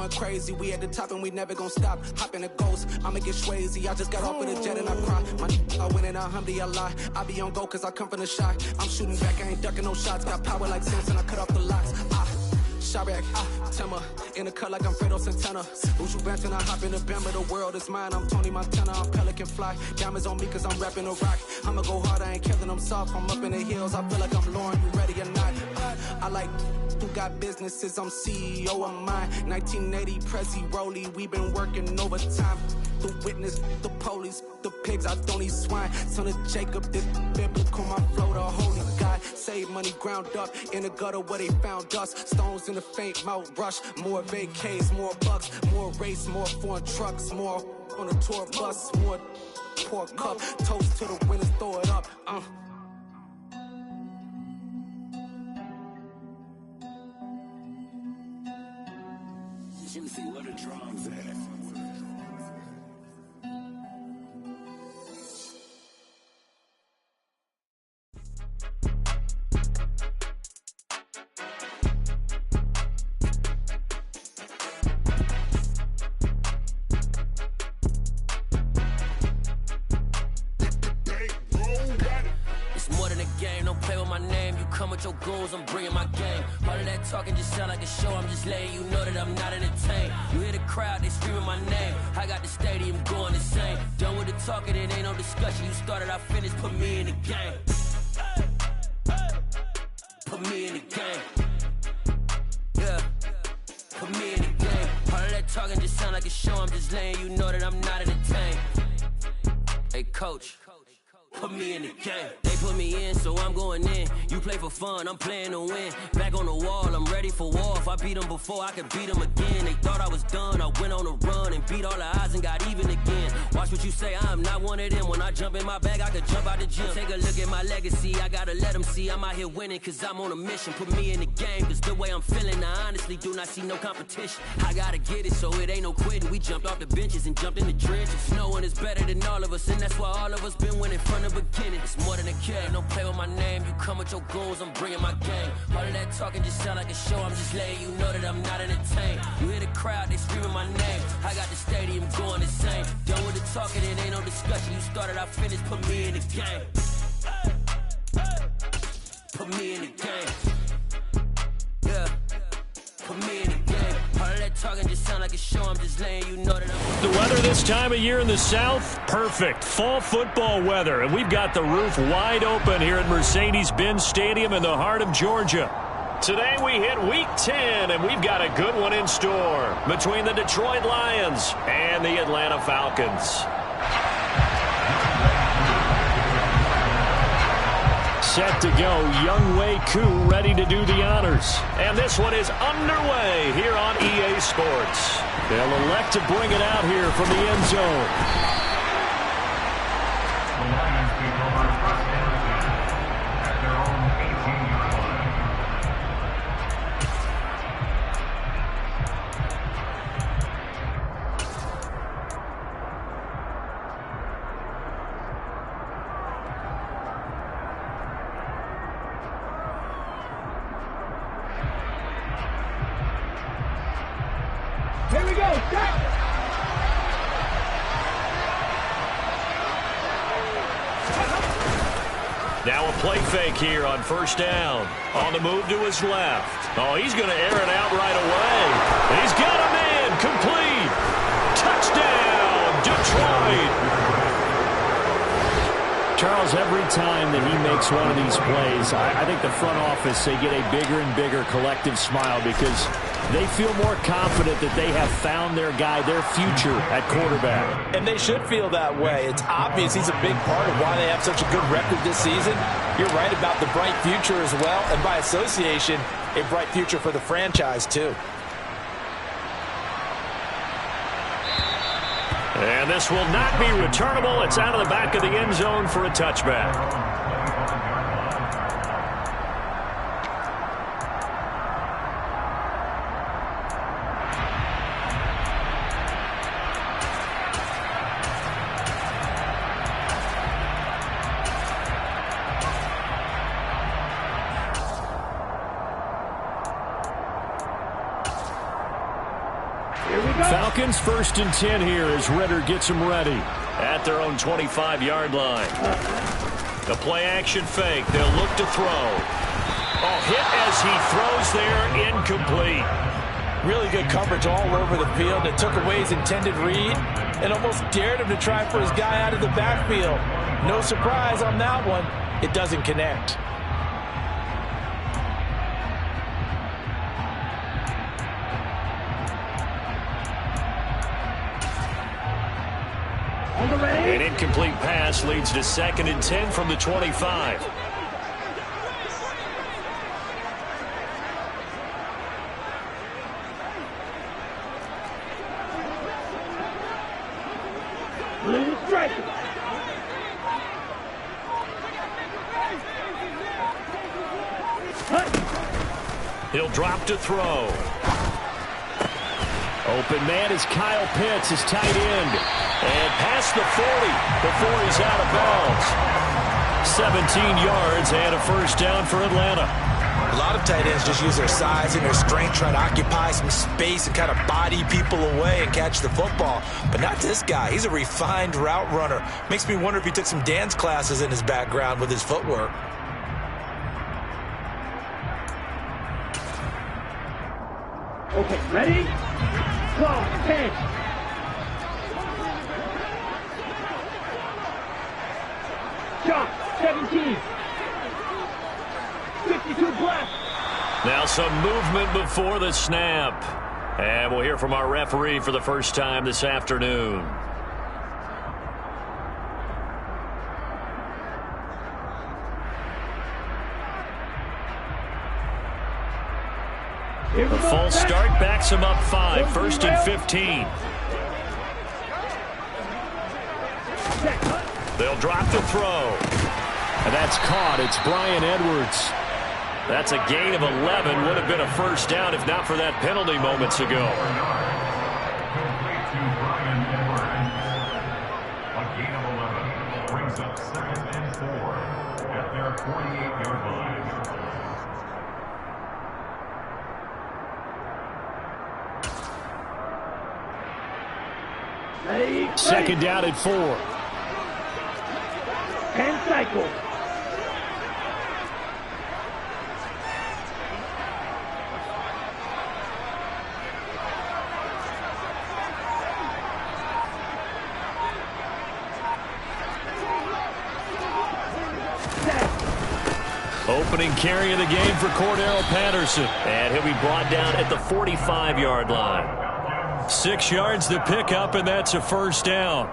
going crazy. We at the top and we never gonna stop. Hop in a ghost, I'ma get Swayze. I just got off with a jet and I cry. I win in a Humvee, I lie. I be on go cause I come from the shot. I'm shooting back, I ain't ducking no shots. Got power like Samson, I cut off the locks. Shabak, Timmer, in the cut like I'm Fredo Santana. Uju Benton, I hop in the Bama, the world is mine. I'm Tony Montana, I'm Pelican Fly. Diamonds on me cause I'm rapping a rock. I'ma go hard, I ain't killing them soft. I'm up in the hills, I feel like I'm Lauren, you ready or not? I like who got businesses, I'm CEO of mine. 1980 Prezi Rolly, we been working overtime. The witness, the police, the pigs, I don't eat swine. Son of Jacob, this biblical, my flow, the holy God. Save money ground up in the gutter where they found us. Stones in the faint mouth rush. More vacays, more bucks, more race, more foreign trucks, more on a tour bus, more pork cup. Toast to the winners, throw it up. Jimmy, what the drums at? Come with your goons, I'm bringing my game. All of that talking just sound like a show. I'm just letting you know that I'm not entertained. You hear the crowd, they screaming my name. I got the stadium going insane. Done with the talking, it ain't no discussion. You started, I finished, put me in the game. Put me in the game. Yeah, put me in the game. All of that talking just sound like a show. I'm just letting you know that I'm not entertained. Hey, coach. Put me in the game. They put me in, so I'm going in. You play for fun, I'm playing to win. Back on the wall, I'm ready for war. If I beat them before, I could beat them again. They thought I was done, I went on a run and beat all the odds and got even again. Watch what you say, I'm not one of them. When I jump in my bag, I could jump out the gym. Take a look at my legacy, I gotta let them see I'm out here winning, cause I'm on a mission. Put me in the game, cause the way I'm feeling, I honestly do not see no competition. I gotta get it, so it ain't no quitting. We jumped off the benches and jumped in the trenches. No one is better than all of us, and that's why all of us been winning from the beginning. It's more than a kid, don't play with my name. You come with your goons, I'm bringing my game. All of that talking just sound like a show. I'm just letting you know that I'm not entertained. You hear the crowd, they screaming my name. I got the stadium going insane. Done with the talking, it ain't no discussion. You started, I finished, put me in the game. Put me in the game. Yeah, put me in the game. All of that talking just sound like a show. I'm just letting you know that I'm... The weather this time of year in the South, perfect. Fall football weather. And we've got the roof wide open here at Mercedes-Benz Stadium in the heart of Georgia. Today we hit Week 10, and we've got a good one in store between the Detroit Lions and the Atlanta Falcons. Set to go, Younghoe Koo ready to do the honors. And this one is underway here on EA Sports. They'll elect to bring it out here from the end zone. The Lions take over first down at their own 18-yard line. Here we go. Now a play fake here on first down. On the move to his left. Oh, he's going to air it out right away. And he's got a man complete. Touchdown, Detroit. Charles, every time that he makes one of these plays, I think the front office, they get a bigger and bigger collective smile because they feel more confident that they have found their guy, their future at quarterback. And they should feel that way. It's obvious he's a big part of why they have such a good record this season. You're right about the bright future as well, and by association, a bright future for the franchise too. And this will not be returnable. It's out of the back of the end zone for a touchback. Falcons 1st and 10 here as Ritter gets them ready at their own 25-yard line. The play action fake. They'll look to throw. Oh, hit as he throws there, incomplete. Really good coverage all over the field. It took away his intended read and almost dared him to try for his guy out of the backfield. No surprise on that one. It doesn't connect. An incomplete pass leads to 2nd and 10 from the 25. He'll drop to throw. Open man is Kyle Pitts, his tight end. And past the 40 before he's out of bounds. 17 yards and a first down for Atlanta. A lot of tight ends just use their size and their strength, try to occupy some space and kind of body people away and catch the football. But not this guy. He's a refined route runner. Makes me wonder if he took some dance classes in his background with his footwork. Okay, ready? Go, 10. Shot, 17. 52 black. Now some movement before the snap. And we'll hear from our referee for the first time this afternoon. The false start backs him up 5. 1st and 15. They'll drop the throw. And that's caught. It's Bryan Edwards. That's a gain of 11. Would have been a first down if not for that penalty moments ago. A gain of 11 brings up 2nd and 4 at their 48-yard line. 2nd down at 4. 10 cycles. Opening carry of the game for Cordero Patterson. And he'll be brought down at the 45-yard line. 6 yards to pick up, and that's a first down.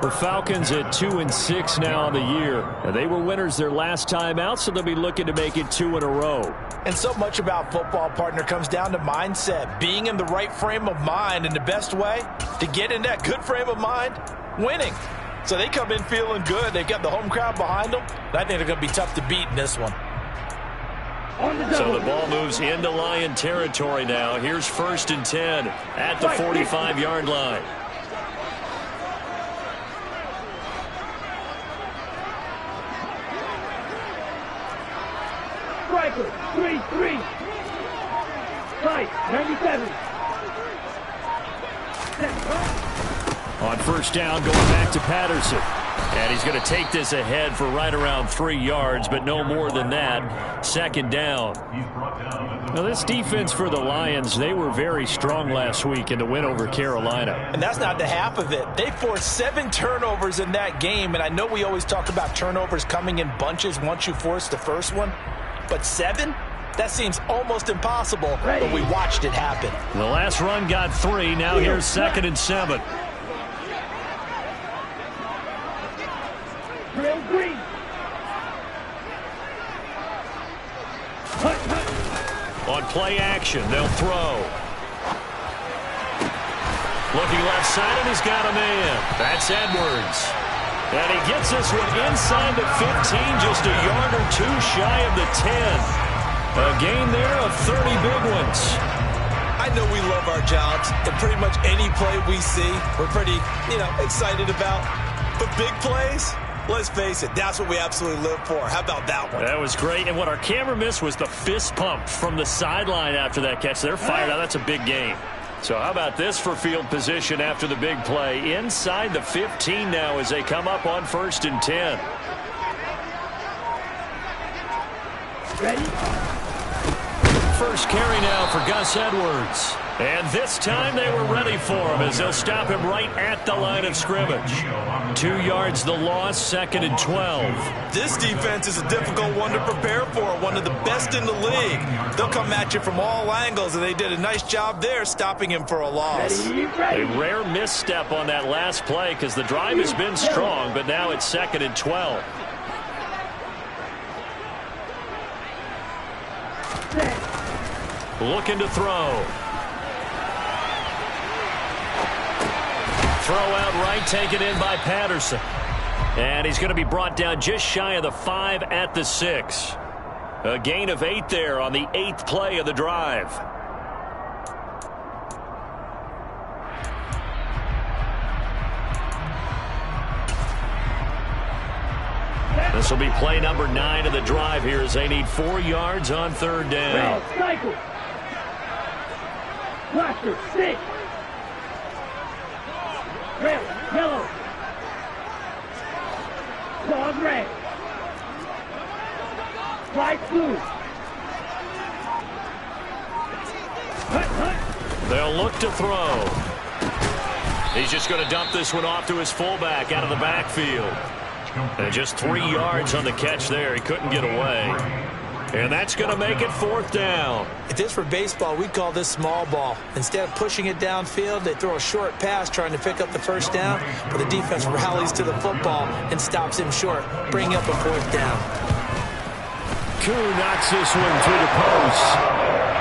The Falcons at 2-6 now on the year. And they were winners their last time out, so they'll be looking to make it 2 in a row. And so much about football, partner, comes down to mindset. Being in the right frame of mind, and the best way to get in that good frame of mind, winning. So they come in feeling good. They've got the home crowd behind them. And I think they're going to be tough to beat in this one. So the ball moves into Lion territory now. Here's 1st and 10 at the 45-yard line. Striker, 3-3. Tight, 97. On first down, going back to Patterson. And he's going to take this ahead for right around 3 yards, but no more than that. 2nd down. Now, this defense for the Lions, they were very strong last week in the win over Carolina. And that's not the half of it. They forced 7 turnovers in that game, and I know we always talk about turnovers coming in bunches once you force the first one, but 7? That seems almost impossible, but we watched it happen. The last run got 3. Now here's 2nd and 7. Drill green. On play action, they'll throw. Looking left side, and he's got a man. That's Edwards. And he gets this one inside the 15, just a yard or 2 shy of the 10. A gain there of 30 big ones. I know we love our jobs, and pretty much any play we see, we're pretty, excited about. But big plays, let's face it, that's what we absolutely live for. How about that one? That was great. And what our camera missed was the fist pump from the sideline after that catch. They're fired out. That's a big game. So how about this for field position after the big play? Inside the 15 now as they come up on 1st and 10. Ready? First carry now for Gus Edwards. And this time they were ready for him as they'll stop him right at the line of scrimmage. 2 yards the loss, 2nd and 12. This defense is a difficult one to prepare for, one of the best in the league. They'll come at you from all angles, and they did a nice job there stopping him for a loss. Ready. A rare misstep on that last play because the drive has been strong, but now it's 2nd and 12. Looking to throw. Throw out right, taken in by Patterson. And he's going to be brought down just shy of the 5 at the 6. A gain of 8 there on the 8th play of the drive. This will be play number 9 of the drive here as they need 4 yards on 3rd down. Red, cycle. Blaster, 6. Red, yellow. Claws, red. White, blue. Hut, hut. They'll look to throw. He's just going to dump this one off to his fullback out of the backfield. And just 3 yards on the catch there. He couldn't get away. And that's going to make it 4th down. If this were baseball, we'd call this small ball. Instead of pushing it downfield, they throw a short pass trying to pick up the 1st down, but the defense rallies to the football and stops him short, bringing up a 4th down. Koo knocks this one through the post.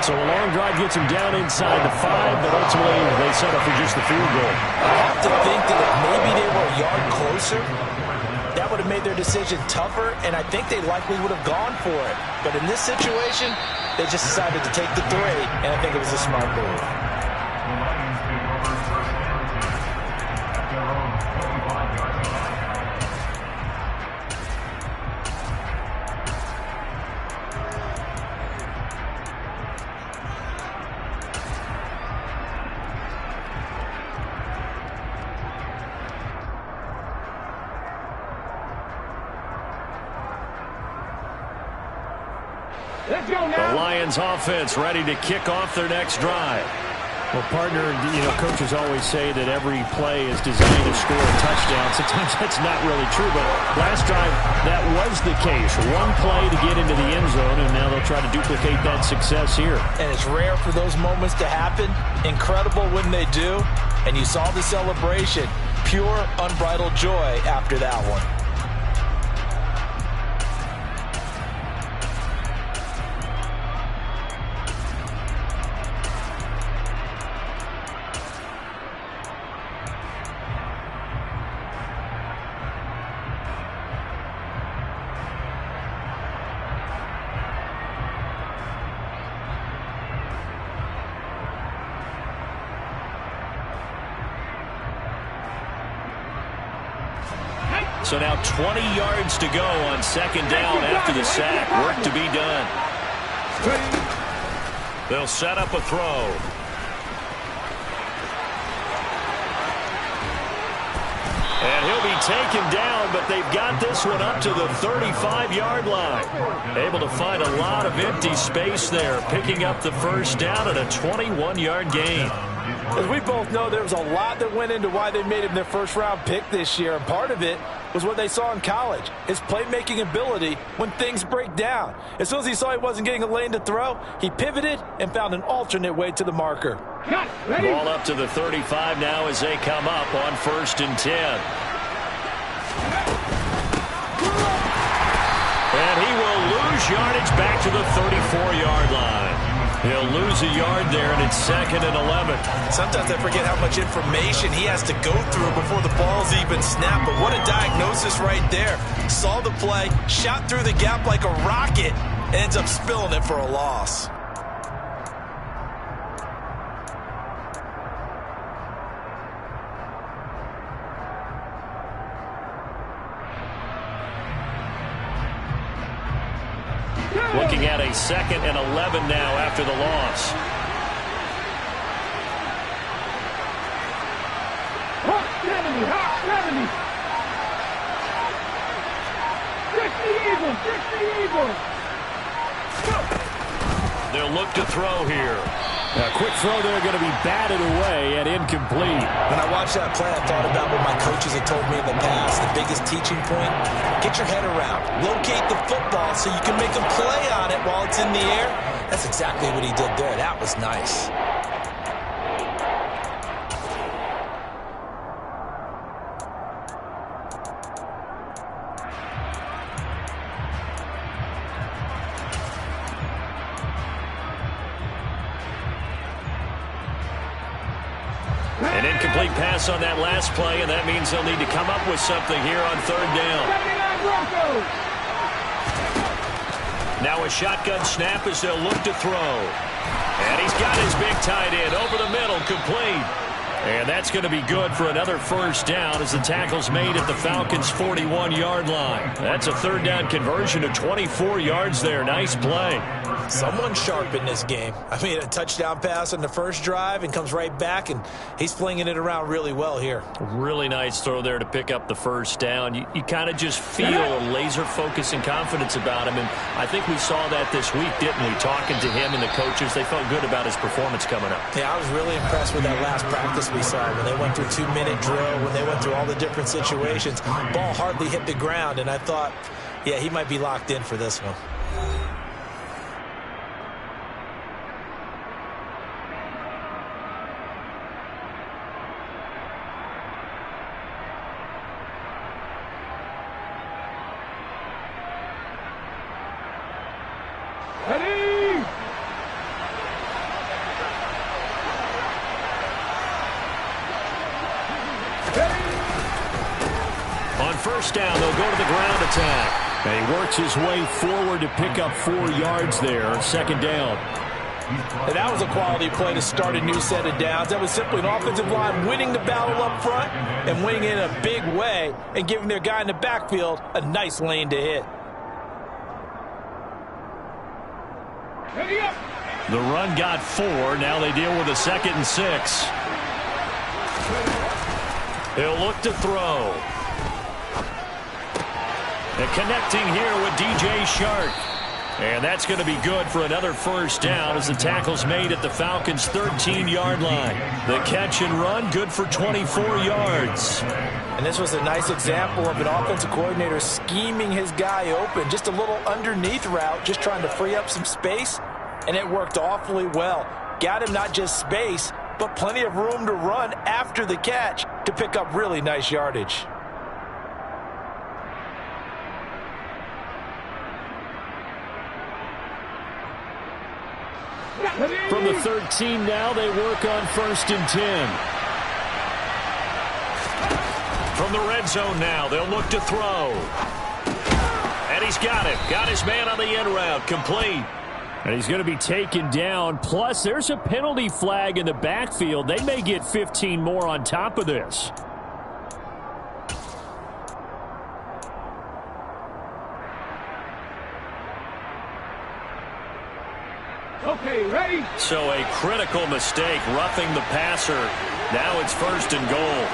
So a long drive gets him down inside the 5, but ultimately they settle for just the field goal. I have to think that if maybe they were a yard closer, that would have made their decision tougher, and I think they likely would have gone for it. But in this situation, they just decided to take the 3, and I think it was a smart move. Let's go The now. Lions offense ready to kick off their next drive. Well, partner, coaches always say that every play is designed to score a touchdown. Sometimes that's not really true, but last drive, that was the case. One play to get into the end zone, and now they'll try to duplicate that success here. And it's rare for those moments to happen. Incredible when they do. And you saw the celebration. Pure, unbridled joy after that one. So now 20 yards to go on 2nd down after the sack. Work to be done. They'll set up a throw. And he'll be taken down, but they've got this one up to the 35-yard line. Able to find a lot of empty space there, picking up the 1st down and a 21-yard gain. As we both know, there was a lot that went into why they made him their 1st-round pick this year, and part of it was what they saw in college, his playmaking ability when things break down. As soon as he saw he wasn't getting a lane to throw, he pivoted and found an alternate way to the marker. Cut. Ready. Ball up to the 35 now as they come up on 1st and 10. And he will lose yardage back to the 34-yard line. He'll lose a yard there, and it's 2nd and 11. Sometimes I forget how much information he has to go through before the ball's even snapped, but what a diagnosis right there. Saw the play, shot through the gap like a rocket, ends up spilling it for a loss. Looking at a 2nd and 11 now after the loss. They'll look to throw here. A quick throw there going to be batted away and incomplete. When I watched that play, I thought about what my coaches had told me in the past. The biggest teaching point, get your head around. Locate the football so you can make a play on it while it's in the air. That's exactly what he did there. That was nice. An incomplete pass on that last play, and that means they'll need to come up with something here on third down. Now a shotgun snap as they'll look to throw. And he's got his big tight end over the middle, complete. And that's going to be good for another first down as the tackle's made at the Falcons' 41-yard line. That's a third down conversion of 24 yards there. Nice play. Someone sharp in this game. I mean, a touchdown pass on the first drive and comes right back, and he's flinging it around really well here. Really nice throw there to pick up the first down. You kind of just feel a laser focus and confidence about him, and I think we saw that this week, didn't we? Talking to him and the coaches, they felt good about his performance coming up. Yeah, I was really impressed with that last practice we saw when they went through 2-minute drill, when they went through all the different situations. Ball hardly hit the ground, and I thought, yeah, he might be locked in for this one. On first down, they'll go to the ground attack. And he works his way forward to pick up 4 yards there. Second down. And that was a quality play to start a new set of downs. That was simply an offensive line winning the battle up front and winning it in a big way and giving their guy in the backfield a nice lane to hit. The run got 4. Now they deal with a 2nd and 6. He'll look to throw. And connecting here with DJ Shark. And that's going to be good for another first down as the tackle's made at the Falcons' 13-yard line. The catch and run, good for 24 yards. And this was a nice example of an offensive coordinator scheming his guy open. Just a little underneath route, just trying to free up some space. And it worked awfully well. Got him not just space, but plenty of room to run after the catch to pick up really nice yardage. From the 13 now, they work on 1st and 10. From the red zone now, they'll look to throw. And he's got it. Got his man on the end route. Complete. And he's going to be taken down. Plus, there's a penalty flag in the backfield. They may get 15 more on top of this. Okay, ready? So a critical mistake, roughing the passer. Now it's 1st and goal.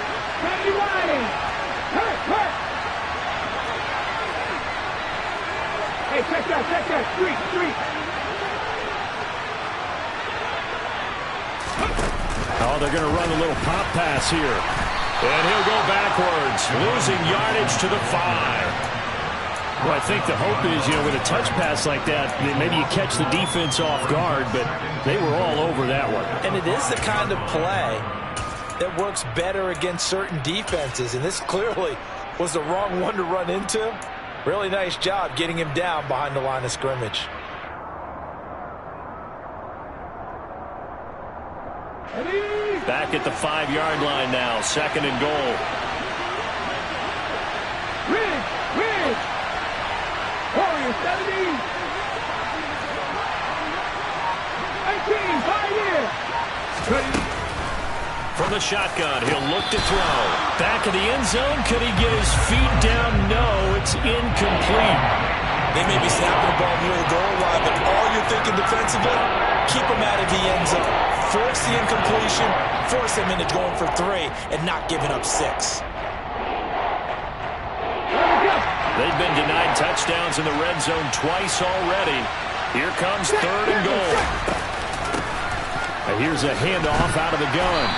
Ready, riding. Hurt. Hey, check that. Street. Oh, they're going to run a little pop pass here. And he'll go backwards, losing yardage to the 5. Well, I think the hope is, with a touch pass like that, maybe you catch the defense off guard, but they were all over that one. And it is the kind of play that works better against certain defenses, and this clearly was the wrong one to run into. Really nice job getting him down behind the line of scrimmage. Back at the 5-yard line now, 2nd and goal. Ridge. Warrior 70. 18, 5 years. Ready. From the shotgun, he'll look to throw. Back of the end zone, could he get his feet down? No, it's incomplete. They may be snapping the ball near the goal line, but all you're thinking defensively, keep them out of the end zone. Force the incompletion, force them into going for 3, and not giving up 6. They've been denied touchdowns in the red zone twice already. Here comes 3rd and goal. And here's a handoff out of the gun.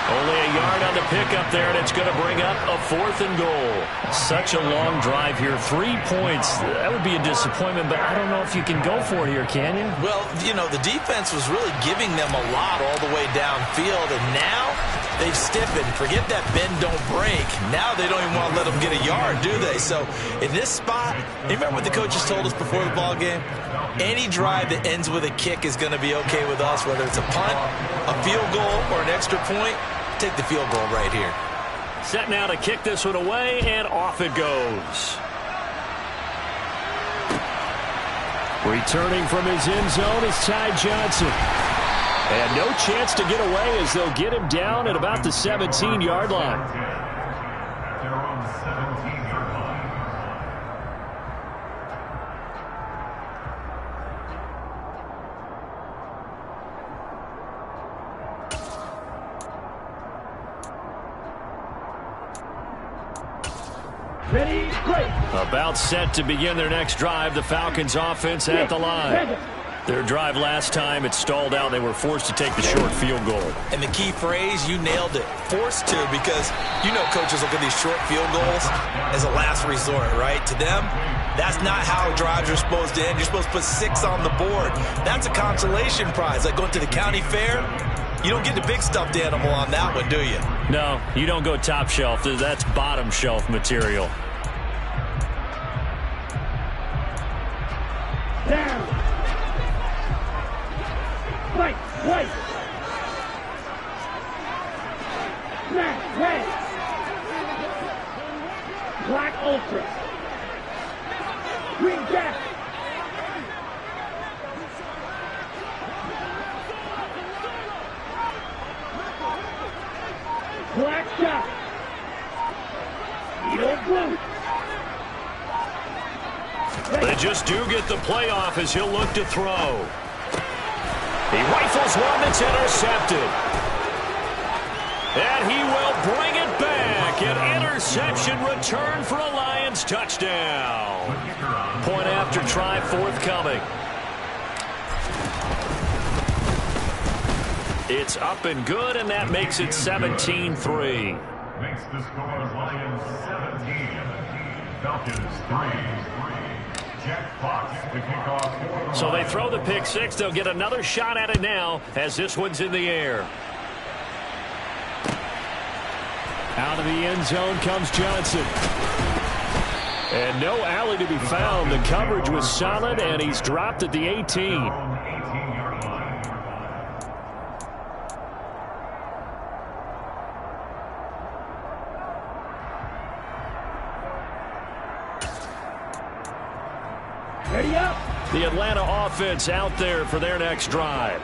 Only a yard on the pickup there, and it's going to bring up a 4th and goal. Such a long drive here. 3 points. That would be a disappointment, but I don't know if you can go for it here, can you? Well, you know, the defense was really giving them a lot all the way downfield, and now they've stiffened. Forget that bend, don't break. Now they don't even want to let them get a yard, do they? So in this spot, you remember what the coaches told us before the ball game? Any drive that ends with a kick is going to be okay with us, whether it's a punt, a field goal, or an extra point. Take the field goal right here. Set now to kick this one away, and off it goes. Returning from his end zone is Ty Johnson. And no chance to get away as they'll get him down at about the 17-yard line. They're on the 17-yard line. Ready, great. About set to begin their next drive. The Falcons offense at the line. Their drive last time, it stalled out. They were forced to take the short field goal. And the key phrase, you nailed it. Forced to, because you know coaches look at these short field goals as a last resort, right? To them, that's not how drives are supposed to end. You're supposed to put 6 on the board. That's a consolation prize. Like going to the county fair, you don't get the big stuffed animal on that one, do you? No, you don't go top shelf. That's bottom shelf material. Down. Right, right. Smash, red. Black ultra. Green jack. Black shot. Yellow blue. They just do get the playoff as he'll look to throw. He rifles one that's intercepted. And he will bring it back. An interception return for a Lions touchdown. Point after try forthcoming. It's up and good, and that makes it 17-3. Makes the score Lions 17, Falcons 3. Jack Fox, the kickoff. So they throw the pick six. They'll get another shot at it now as this one's in the air. Out of the end zone comes Johnson. And no alley to be found. The coverage was solid, and he's dropped at the 18. Ready up. The Atlanta offense out there for their next drive.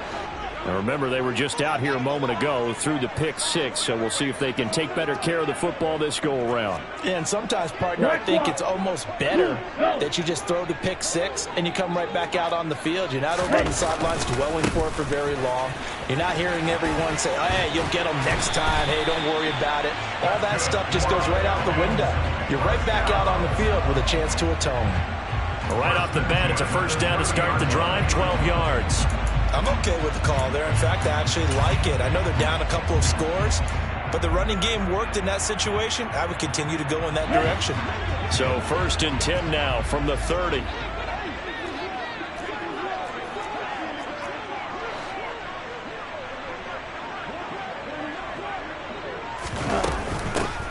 Now remember, they were just out here a moment ago through the pick six, so we'll see if they can take better care of the football this go-around. Yeah, and sometimes, partner, I think it's almost better that you just throw the pick six and you come right back out on the field. You're not over on the sidelines dwelling for it for very long. You're not hearing everyone say, oh, hey, you'll get them next time. Hey, don't worry about it. All that stuff just goes right out the window. You're right back out on the field with a chance to atone. Right off the bat, it's a first down to start the drive, 12 yards. I'm okay with the call there. In fact, I actually like it. I know they're down a couple of scores, but the running game worked in that situation. I would continue to go in that direction. So 1st and 10 now from the 30.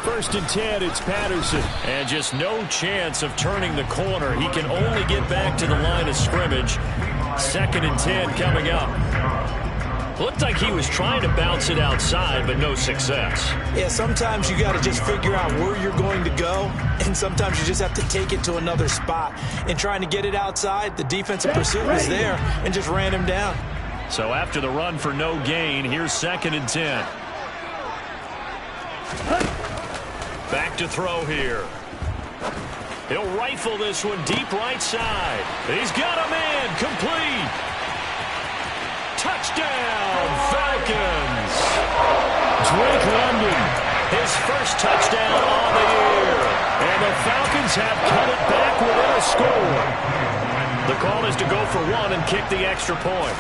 First and 10, it's Patterson. And just no chance of turning the corner. He can only get back to the line of scrimmage. 2nd and 10 coming up. Looked like he was trying to bounce it outside, but no success. Yeah, sometimes you got to just figure out where you're going to go, and sometimes you just have to take it to another spot. And trying to get it outside, the defensive pursuit was there and just ran him down. So after the run for no gain, here's 2nd and 10. Back to throw here. He'll rifle this one deep right side. He's got a man complete. Touchdown, Falcons. Drake London, his first touchdown on the year. And the Falcons have cut it back within a score. The call is to go for one and kick the extra point.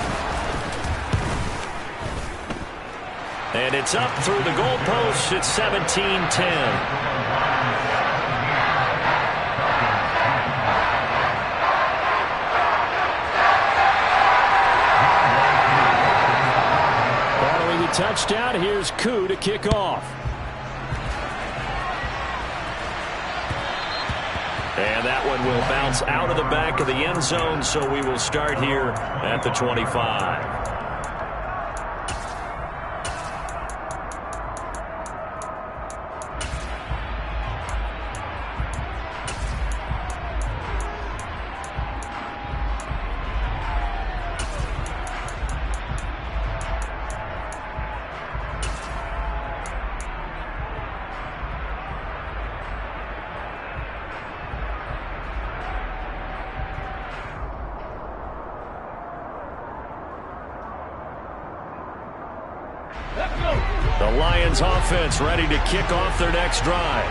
And it's up through the goalposts. It's 17-10. Touchdown. Here's Koo to kick off. And that one will bounce out of the back of the end zone, so we will start here at the 25. The Lions offense ready to kick off their next drive.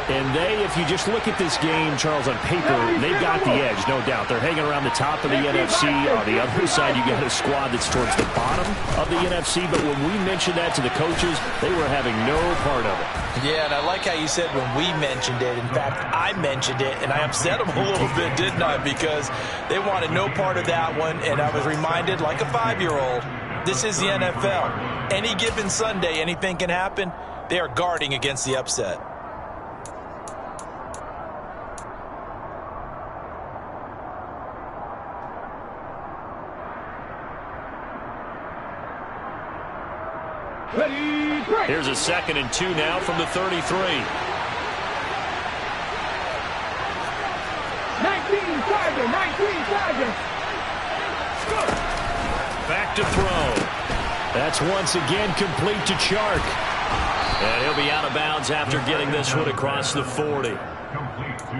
And if you just look at this game, Charles, on paper, they've got the edge, no doubt. They're hanging around the top of the NFC. On the other side, you got a squad that's towards the bottom of the NFC. But when we mentioned that to the coaches, they were having no part of it. Yeah, and I like how you said when we mentioned it. In fact, I mentioned it, and I upset them a little bit, didn't I? Because they wanted no part of that one, and I was reminded, like a 5-year-old, this is the NFL. Any given Sunday, anything can happen. They are guarding against the upset. Here's a 2nd and 2 now from the 33. 19, Tiger, 19, Tiger. Back to throw. That's once again complete to Chark. And he'll be out of bounds after getting this one across the 40.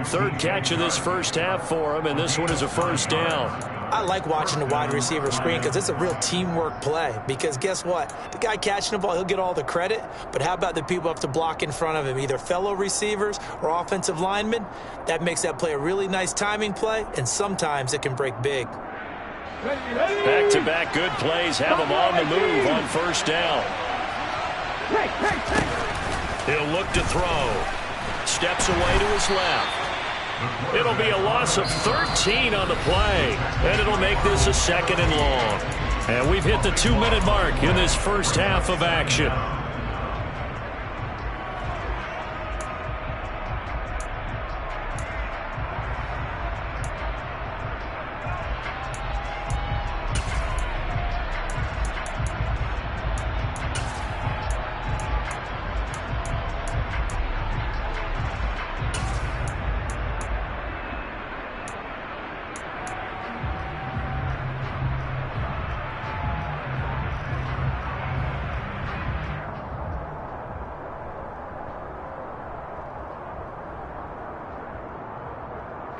Third catch of this first half for him, and this one is a first down. I like watching the wide receiver screen because it's a real teamwork play. Because guess what? The guy catching the ball, he'll get all the credit. But how about the people who have to block in front of him, either fellow receivers or offensive linemen? That makes that play a really nice timing play, and sometimes it can break big. Back-to-back good plays have him on the move on first down. He'll look to throw. Steps away to his left. It'll be a loss of 13 on the play, and it'll make this a 2nd and long. And we've hit the 2-minute mark in this first half of action.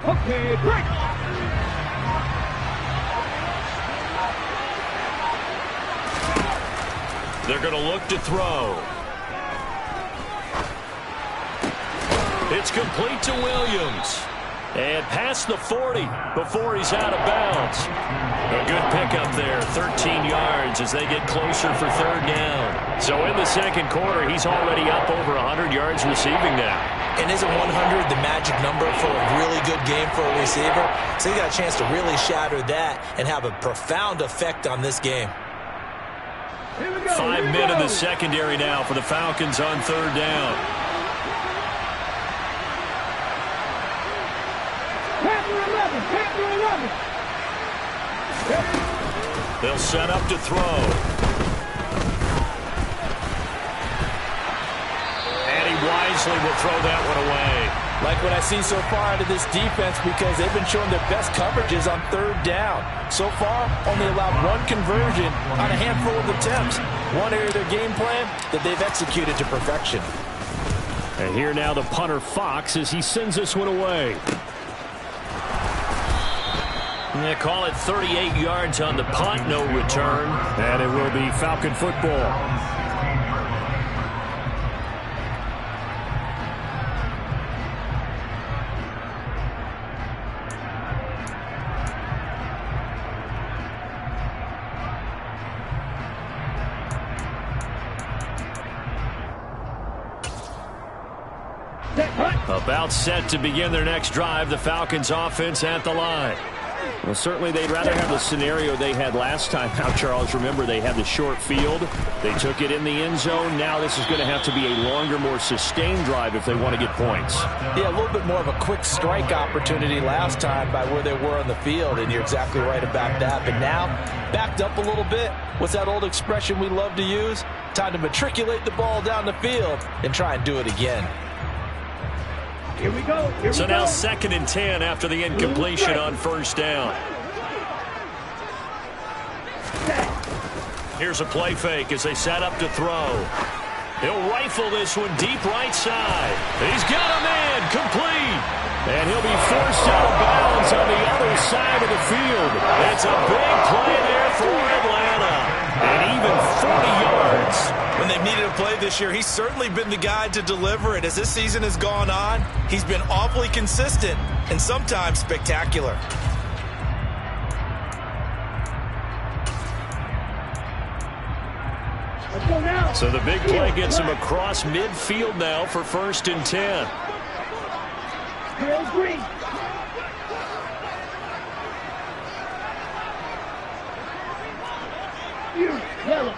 Okay, break. They're going to look to throw. It's complete to Williams. And past the 40 before he's out of bounds. A good pickup there, 13 yards as they get closer for third down. So in the second quarter, he's already up over 100 yards receiving now. And isn't 100 the magic number for a really good game for a receiver? So you got a chance to really shatter that and have a profound effect on this game. 5 men in the secondary now for the Falcons on third down. They'll set up to throw. And he wisely will throw that one away. Like what I see so far out of this defense, because they've been showing their best coverages on third down. So far, only allowed one conversion on a handful of attempts. One area of their game plan that they've executed to perfection. And here now the punter Fox as he sends this one away. They call it 38 yards on the punt, no return. And it will be Falcon football. About set to begin their next drive, the Falcons offense at the line. Well, certainly they'd rather have the scenario they had last time out, Charles. Remember, they had the short field. They took it in the end zone. Now this is going to have to be a longer, more sustained drive if they want to get points. Yeah, a little bit more of a quick strike opportunity last time by where they were on the field, and you're exactly right about that. But now, backed up a little bit. What's that old expression we love to use? Time to matriculate the ball down the field and try and do it again. Here we go. So now 2nd and 10 after the incompletion on first down. Here's a play fake as they set up to throw. He'll rifle this one deep right side. He's got a man complete. And he'll be forced out of bounds on the other side of the field. It's a big play there for Atlanta. And even 40 yards. When they've needed a play this year, he's certainly been the guy to deliver it. As this season has gone on, he's been awfully consistent and sometimes spectacular. So the big play gets him across midfield now for 1st and 10. Green. Yellow.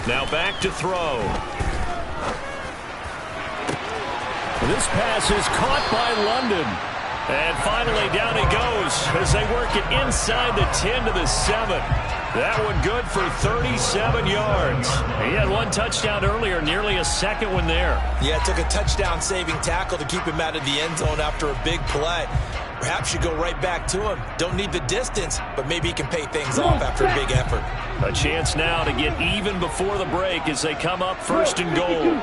Now back to throw. This pass is caught by London. And finally down he goes as they work it inside the 10 to the 7. That one good for 37 yards. He had one touchdown earlier, nearly a second one there. Yeah, it took a touchdown-saving tackle to keep him out of the end zone after a big play. Perhaps you go right back to him. Don't need the distance, but maybe he can pay things off after a big effort. A chance now to get even before the break as they come up 1st and goal.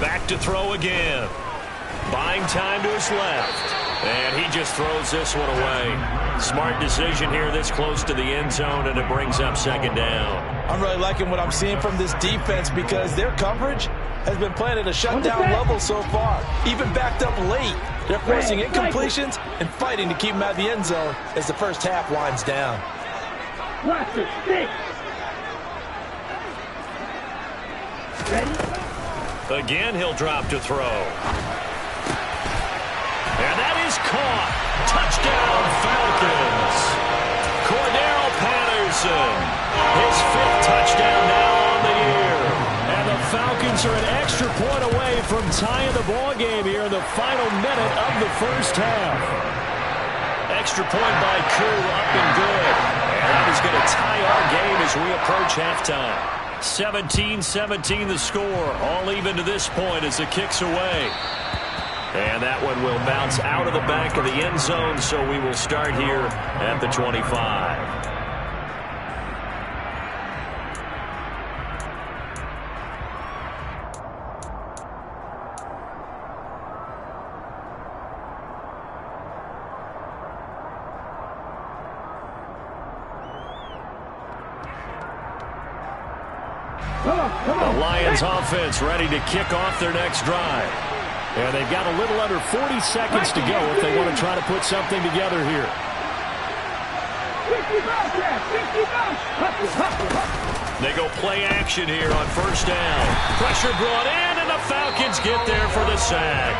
Back to throw again. Buying time to his left. And he just throws this one away. Smart decision here this close to the end zone, and it brings up 2nd down. I'm really liking what I'm seeing from this defense because their coverage has been playing at a shutdown level so far. Even backed up late, they're forcing incompletions and fighting to keep them out of the end zone as the first half winds down. Again, he'll drop to throw. And that is caught. Touchdown, Falcons. Cordell Patterson. His 5th touchdown now on the year. And the Falcons are an extra point away from tying the ball game here in the final minute of the first half. Extra point by Koo, up and good. And that is going to tie our game as we approach halftime. 17-17 the score. All even to this point as the kick's away. And that one will bounce out of the back of the end zone, so we will start here at the 25. The Lions offense ready to kick off their next drive. And they've got a little under 40 seconds to go if they want to try to put something together here. They go play action here on first down. Pressure brought in, and the Falcons get there for the sack.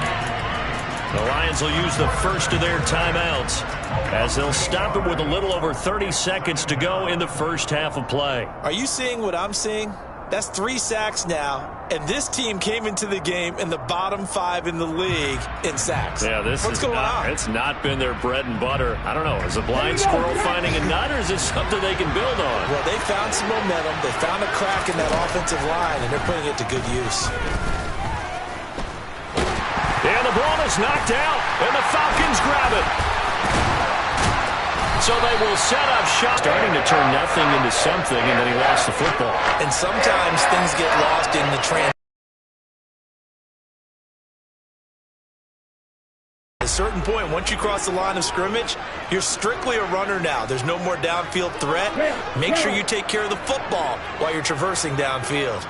The Lions will use the first of their timeouts as they'll stop it with a little over 30 seconds to go in the first half of play. Are you seeing what I'm seeing? That's 3 sacks now, and this team came into the game in the bottom 5 in the league in sacks. Yeah, What's going on? It's not been their bread and butter. I don't know. Is a blind squirrel finding a nut, or is this something they can build on? Well, they found some momentum. They found a crack in that offensive line, and they're putting it to good use. And the ball is knocked out, and the Falcons grab it. So they will set up shot. Starting to turn nothing into something, and then he lost the football. And sometimes things get lost in the transition. At a certain point, once you cross the line of scrimmage, you're strictly a runner now. There's no more downfield threat. Make sure you take care of the football while you're traversing downfield.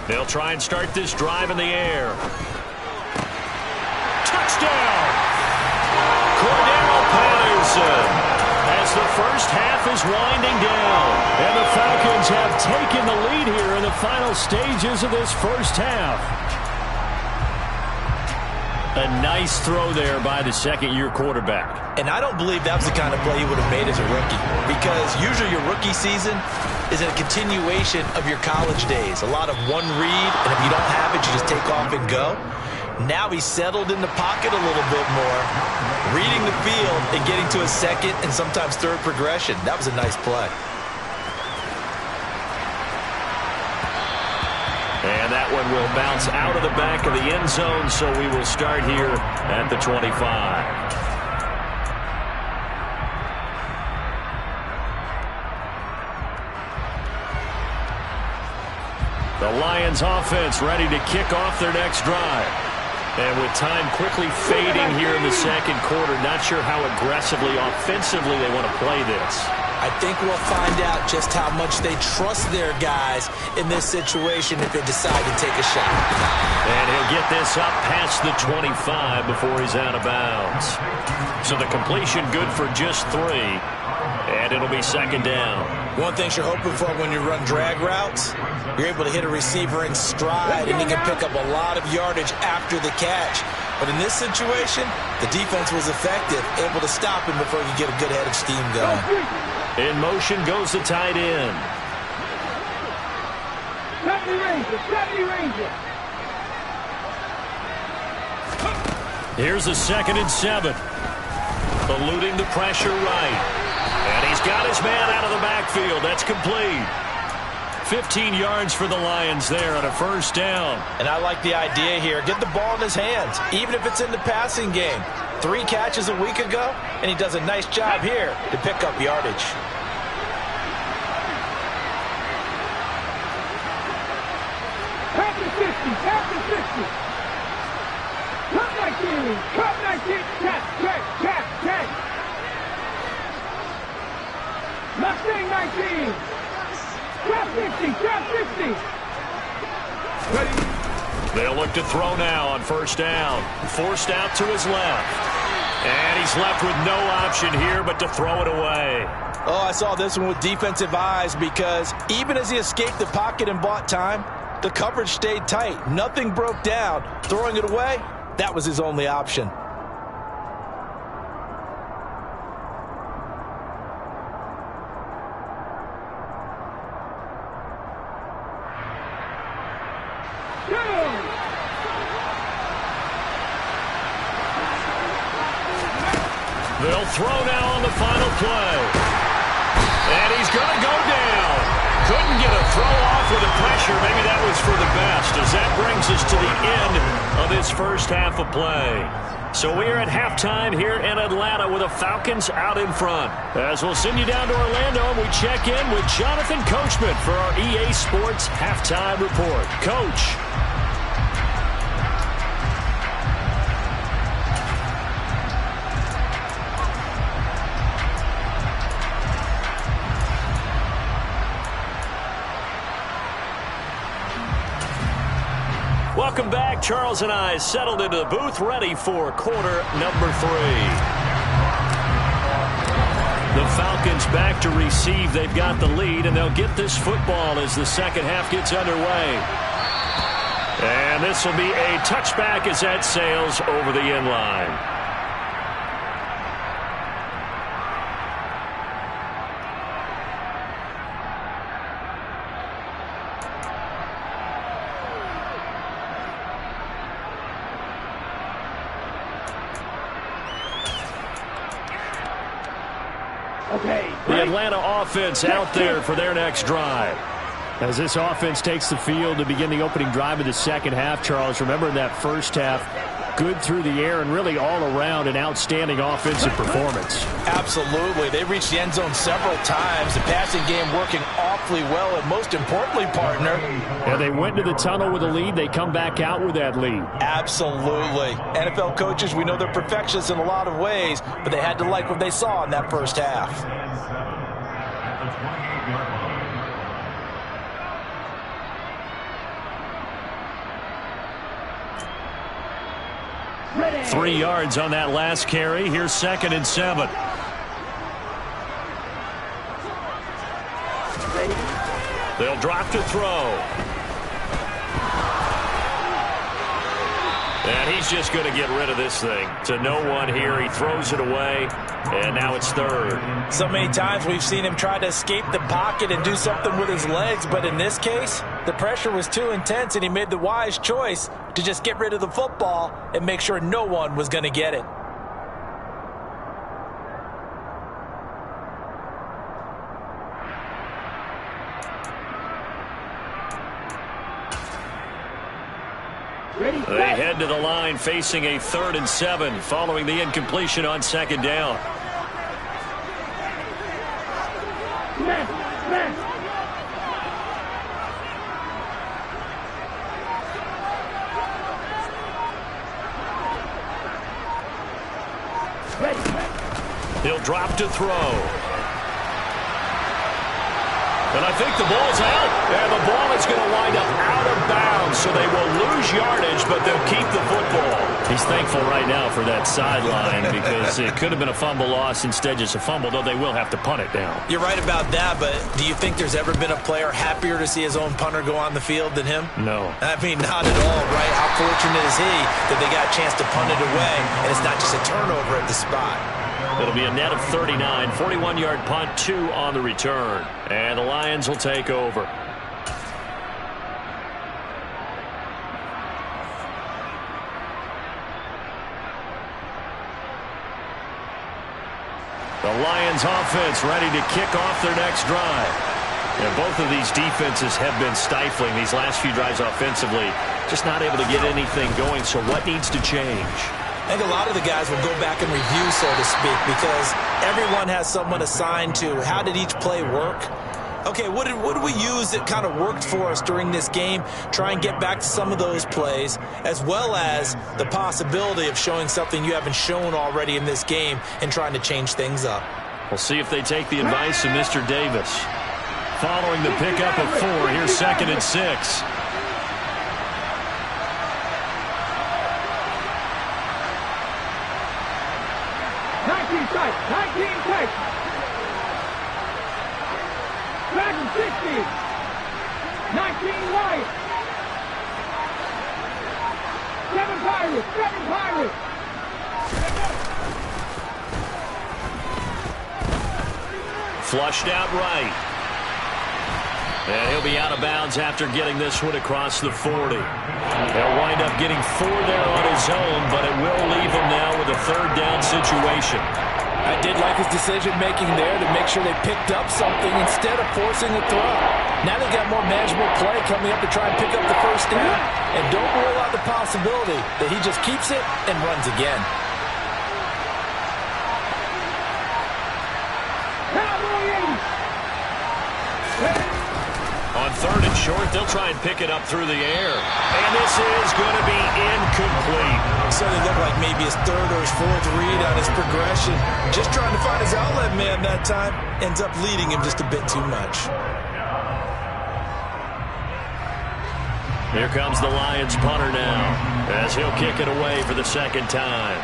They'll try and start this drive in the air. Touchdown! first half is winding down, and the Falcons have taken the lead here in the final stages of this first half. A nice throw there by the second-year quarterback. And I don't believe that was the kind of play he would have made as a rookie, because usually your rookie season is a continuation of your college days. A lot of one read, and if you don't have it, you just take off and go. Now he's settled in the pocket a little bit more, reading the field and getting to a second and sometimes third progression. That was a nice play. And that one will bounce out of the back of the end zone, so we will start here at the 25. The Lions offense ready to kick off their next drive. And with time quickly fading here in the second quarter, not sure how aggressively, offensively they want to play this. I think we'll find out just how much they trust their guys in this situation if they decide to take a shot. And he'll get this up past the 25 before he's out of bounds. So the completion good for just 3. And it'll be second down. One thing you're hoping for when you run drag routes, you're able to hit a receiver in stride, and he can pick up a lot of yardage after the catch. But in this situation, the defense was effective, able to stop him before he could get a good head of steam going. In motion goes the tight end. 70 Ranger. Here's a 2nd and 7. Eluding the pressure right. And he's got his man out of the backfield. That's complete. 15 yards for the Lions there on a first down. And I like the idea here. Get the ball in his hands, even if it's in the passing game. 3 catches a week ago, and he does a nice job here to pick up yardage. Pass the 50. Cut 19. Catch. Mustang 19. Trap 50. Ready. They'll look to throw now on first down. Forced out to his left. And he's left with no option here but to throw it away. Oh, I saw this one with defensive eyes, because even as he escaped the pocket and bought time, the coverage stayed tight. Nothing broke down. Throwing it away, that was his only option. They'll throw now on the final play. And he's going to go down. Couldn't get a throw off with the pressure. Maybe that was for the best, as that brings us to the end of this first half of play. So we are at halftime here in Atlanta with the Falcons out in front. As we'll send you down to Orlando, and we check in with Jonathan Coachman for our EA Sports Halftime Report. Coach. Welcome back. Charles and I settled into the booth, ready for quarter number 3. The Falcons back to receive. They've got the lead, and they'll get this football as the second half gets underway. And this will be a touchback as that sails over the end line. The Atlanta offense out there for their next drive. As this offense takes the field to begin the opening drive of the second half, Charles, remember in that first half, good through the air and really all around an outstanding offensive performance. Absolutely. They reached the end zone several times. The passing game working awfully well, and most importantly, partner. And they went to the tunnel with a lead. They come back out with that lead. Absolutely. NFL coaches, we know they're perfectionists in a lot of ways, but they had to like what they saw in that first half. 3 yards on that last carry. Here's 2nd and 7. They'll drop to throw. And he's just going to get rid of this thing. To no one here. He throws it away. And now it's third. So many times we've seen him try to escape the pocket and do something with his legs. But in this case, the pressure was too intense, and he made the wise choice to just get rid of the football and make sure no one was going to get it. They head to the line facing a 3rd and 7 following the incompletion on 2nd down. He'll drop to throw. And I think the ball's out. And the ball is going to wind up out of bounds, so they will lose yardage, but they'll keep the football. He's thankful right now for that sideline because it could have been a fumble loss, instead just a fumble, though they will have to punt it down. You're right about that, but do you think there's ever been a player happier to see his own punter go on the field than him? No. I mean, not at all, right? How fortunate is he that they got a chance to punt it away, and it's not just a turnover at the spot. It'll be a net of 39, 41-yard punt, 2 on the return. And the Lions will take over. The Lions offense ready to kick off their next drive. And both of these defenses have been stifling these last few drives offensively. Just not able to get anything going, so what needs to change? I think a lot of the guys will go back and review, so to speak, because everyone has someone assigned to how did each play work. Okay, what did we use that kind of worked for us during this game? Try and get back to some of those plays, as well as the possibility of showing something you haven't shown already in this game and trying to change things up. We'll see if they take the advice of Mr. Davis. Following the pickup of 4, here's 2nd and 6. Back and 60. 19 white. 7 Pirates. 7 Pirates. Flushed out right. And he'll be out of bounds after getting this one across the 40. They'll wind up getting 4 there on his own, but it will leave him now with a 3rd down situation. I did like his decision-making there to make sure they picked up something instead of forcing a throw. Now they've got more manageable play coming up to try and pick up the 1st down. And don't rule out the possibility that he just keeps it and runs again. On 3rd and short, they'll try and pick it up through the air. And this is going to be incomplete. So it looked like maybe his 3rd or his 4th read on his progression. Just trying to find his outlet man that time. Ends up leading him just a bit too much. Here comes the Lions punter now, as he'll kick it away for the 2nd time.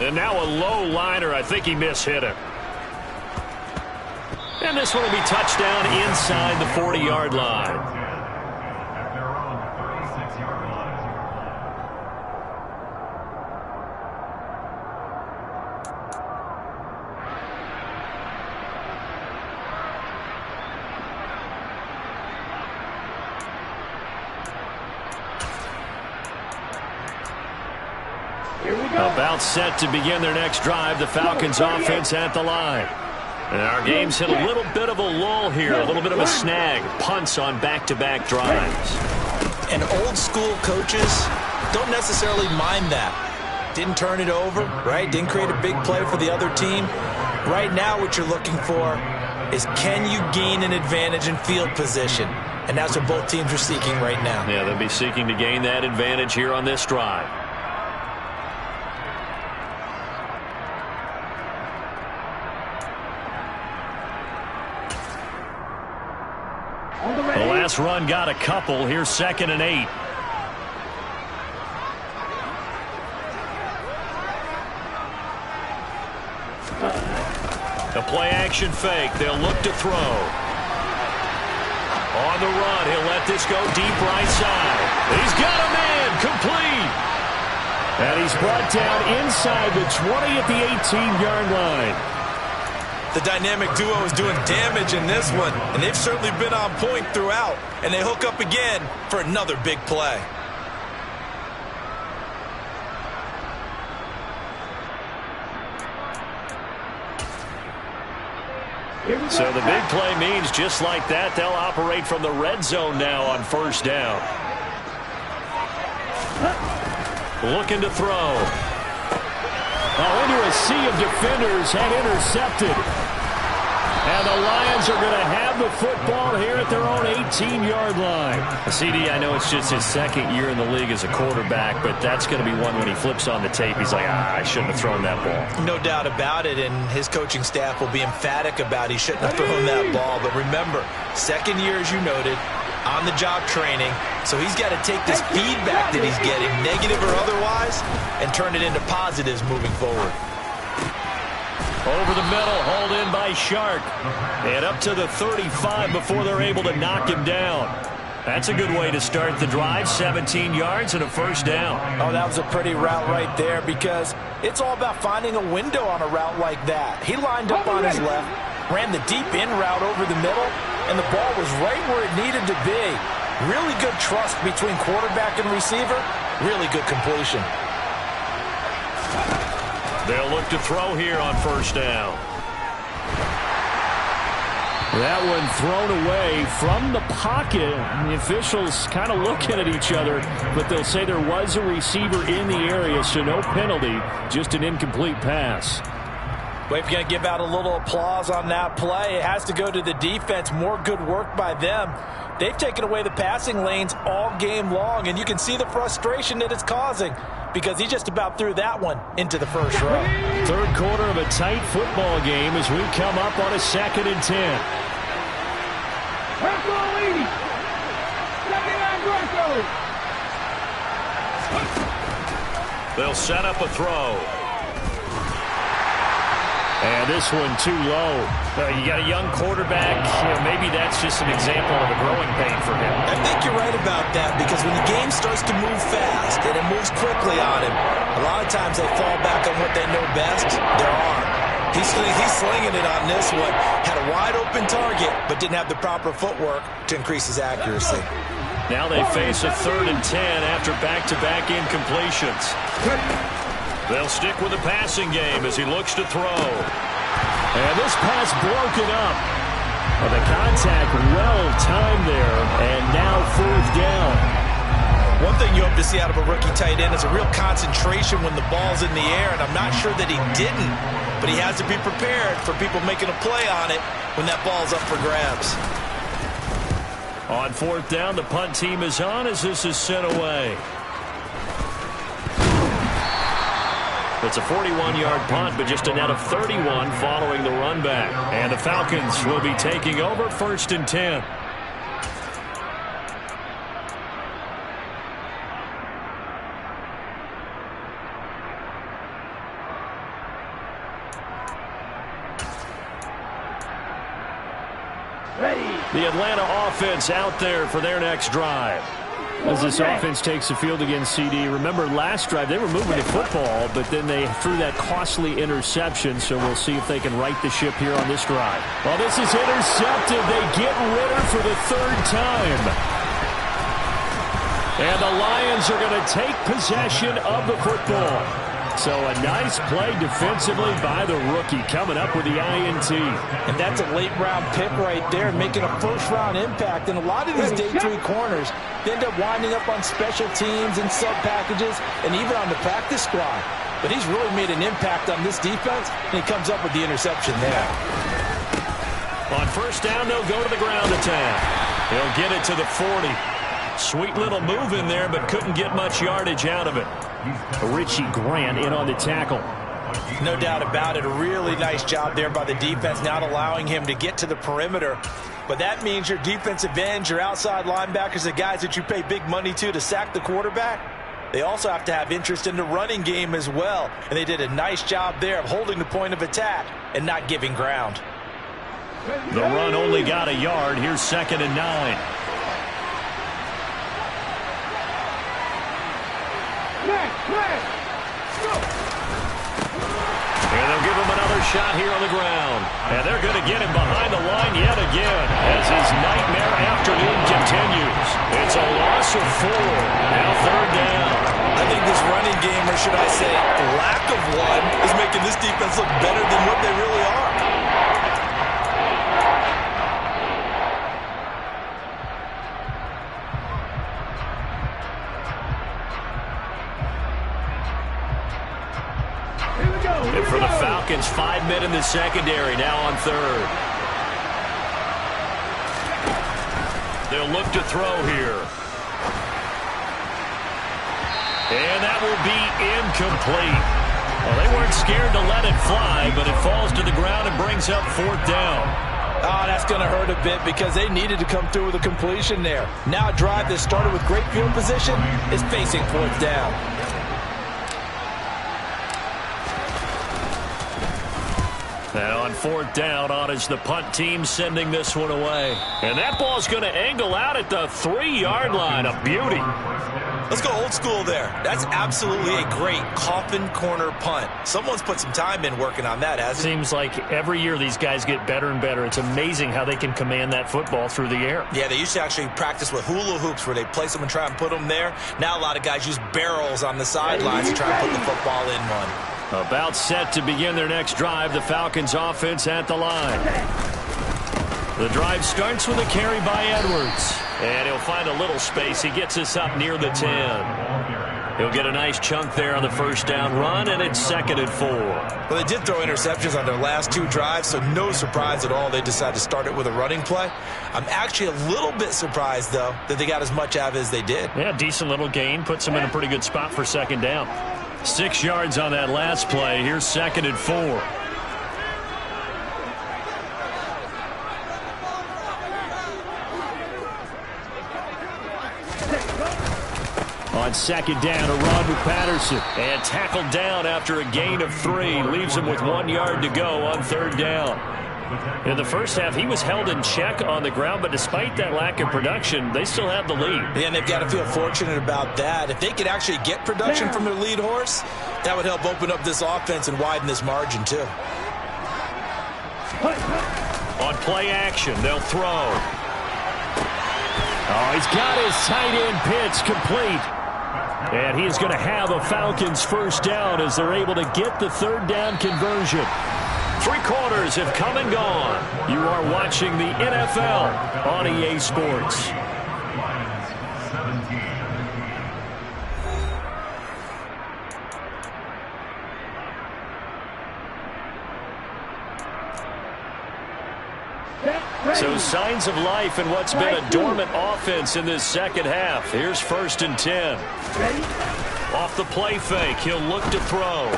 And now a low liner. I think he mishit it. And this one will be touchdown inside the 40-yard line. At their own 36-yard line. About set to begin their next drive. The Falcons offense at the line. And our game's hit a little bit of a lull here, a little bit of a snag. Punts on back-to-back drives. And old-school coaches don't necessarily mind that. Didn't turn it over, right? Didn't create a big play for the other team. Right now what you're looking for is can you gain an advantage in field position? And that's what both teams are seeking right now. Yeah, they'll be seeking to gain that advantage here on this drive. The last run got a couple. Here's 2nd and 8. The play-action fake. They'll look to throw. On the run, he'll let this go deep right side. He's got a man, complete. And he's brought down inside the 20 at the 18-yard line. The dynamic duo is doing damage in this one, and they've certainly been on point throughout. And they hook up again for another big play. So the big play means just like that, they'll operate from the red zone now on first down. Looking to throw. Oh, into a sea of defenders and intercepted. And the Lions are going to have the football here at their own 18-yard line. CD, I know it's just his second year in the league as a quarterback, but that's going to be one when he flips on the tape. He's like, I shouldn't have thrown that ball. No doubt about it, and his coaching staff will be emphatic about he shouldn't have thrown that ball. But remember, second year, as you noted, on-the-job training, so he's got to take this feedback that he's getting, negative or otherwise, and turn it into positives moving forward. Over the middle, hauled in by Shark. And up to the 35 before they're able to knock him down. That's a good way to start the drive. 17 yards and a first down. Oh, that was a pretty route right there because it's all about finding a window on a route like that. He lined up on his left, ran the deep in route over the middle, and the ball was right where it needed to be. Really good trust between quarterback and receiver. Really good completion. They'll look to throw here on first down. That one thrown away from the pocket. The officials kind of looking at each other, but they'll say there was a receiver in the area, so no penalty, just an incomplete pass. We're going to give out a little applause on that play. It has to go to the defense. More good work by them. They've taken away the passing lanes all game long, and you can see the frustration that it's causing because he just about threw that one into the first row. Third quarter of a tight football game as we come up on a 2nd and 10. They'll set up a throw. And this one too low. You got a young quarterback. Maybe that's just an example of a growing pain for him. I think you're right about that because when the game starts to move fast and it moves quickly on him, a lot of times they fall back on what they know best, their arm. He's slinging it on this one. Had a wide open target, but didn't have the proper footwork to increase his accuracy. Now they face a 3rd and 10 after back-to-back incompletions. They'll stick with the passing game as he looks to throw. And this pass broken up. Well, the contact well-timed there, and now 4th down. One thing you hope to see out of a rookie tight end is a real concentration when the ball's in the air, and I'm not sure that he didn't, but he has to be prepared for people making a play on it when that ball's up for grabs. On 4th down, the punt team is on as this is sent away. It's a 41-yard punt, but just a net of 31 following the run back. And the Falcons will be taking over 1st and 10. The Atlanta offense out there for their next drive. As this offense takes the field against CD, remember last drive they were moving the football, but then they threw that costly interception, so we'll see if they can right the ship here on this drive. Well, this is intercepted. They get Ritter for the 3rd time. And the Lions are going to take possession of the football. So a nice play defensively by the rookie coming up with the INT. And that's a late-round pick right there, making a first-round impact. And a lot of these day 3 corners, they end up winding up on special teams and sub-packages and even on the practice squad. But he's really made an impact on this defense, and he comes up with the interception there. On 1st down, they'll go to the ground attack. He'll get it to the 40. Sweet little move in there, but couldn't get much yardage out of it. Richie Grant in on the tackle. No doubt about it. A really nice job there by the defense, not allowing him to get to the perimeter. But that means your defensive ends, your outside linebackers, the guys that you pay big money to sack the quarterback, They also have to have interest in the running game as well. And they did a nice job there of holding the point of attack and not giving ground. The run only got a yard. Here's 2nd and 9. And they'll give him another shot here on the ground. And they're going to get him behind the line yet again as his nightmare afternoon continues. It's a loss of 4. Now 3rd down. I think this running game, or should I say lack of one, is making this defense look better than what they really are. And for the Falcons, 5 men in the secondary, now on 3rd. They'll look to throw here. And that will be incomplete. Well, they weren't scared to let it fly, but it falls to the ground and brings up 4th down. Oh, that's going to hurt a bit because they needed to come through with a completion there. Now a drive that started with great field position is facing 4th down. And on 4th down, on is the punt team sending this one away. And that ball's going to angle out at the 3-yard line. A beauty. Let's go old school there. That's absolutely a great coffin corner punt. Someone's put some time in working on that, hasn't it? Seems like every year these guys get better and better. It's amazing how they can command that football through the air. Yeah, they used to actually practice with hula hoops where they place them and try and put them there. Now a lot of guys use barrels on the sidelines to try and put the football in one. About set to begin their next drive, the Falcons offense at the line. The drive starts with a carry by Edwards. And he'll find a little space. He gets us up near the 10. He'll get a nice chunk there on the 1st down run, and it's 2nd and 4. Well, they did throw interceptions on their last 2 drives, so no surprise at all they decided to start it with a running play. I'm actually a little bit surprised, though, that they got as much out of it as they did. Yeah, decent little gain. Puts them in a pretty good spot for 2nd down. 6 yards on that last play. Here's 2nd and 4. On 2nd down, a run with Patterson. And tackled down after a gain of 3. Leaves him with 1 yard to go on 3rd down. In the first half, he was held in check on the ground, but despite that lack of production, they still have the lead. Yeah, and they've got to feel fortunate about that. If they could actually get production from their lead horse, that would help open up this offense and widen this margin, too. On play action, they'll throw. Oh, he's got his tight end pitch complete. And he's going to have a Falcons 1st down as they're able to get the 3rd down conversion. 3 quarters have come and gone. You are watching the NFL on EA Sports. So signs of life in what's been a dormant offense in this 2nd half. Here's 1st and 10. Off the play fake, he'll look to throw.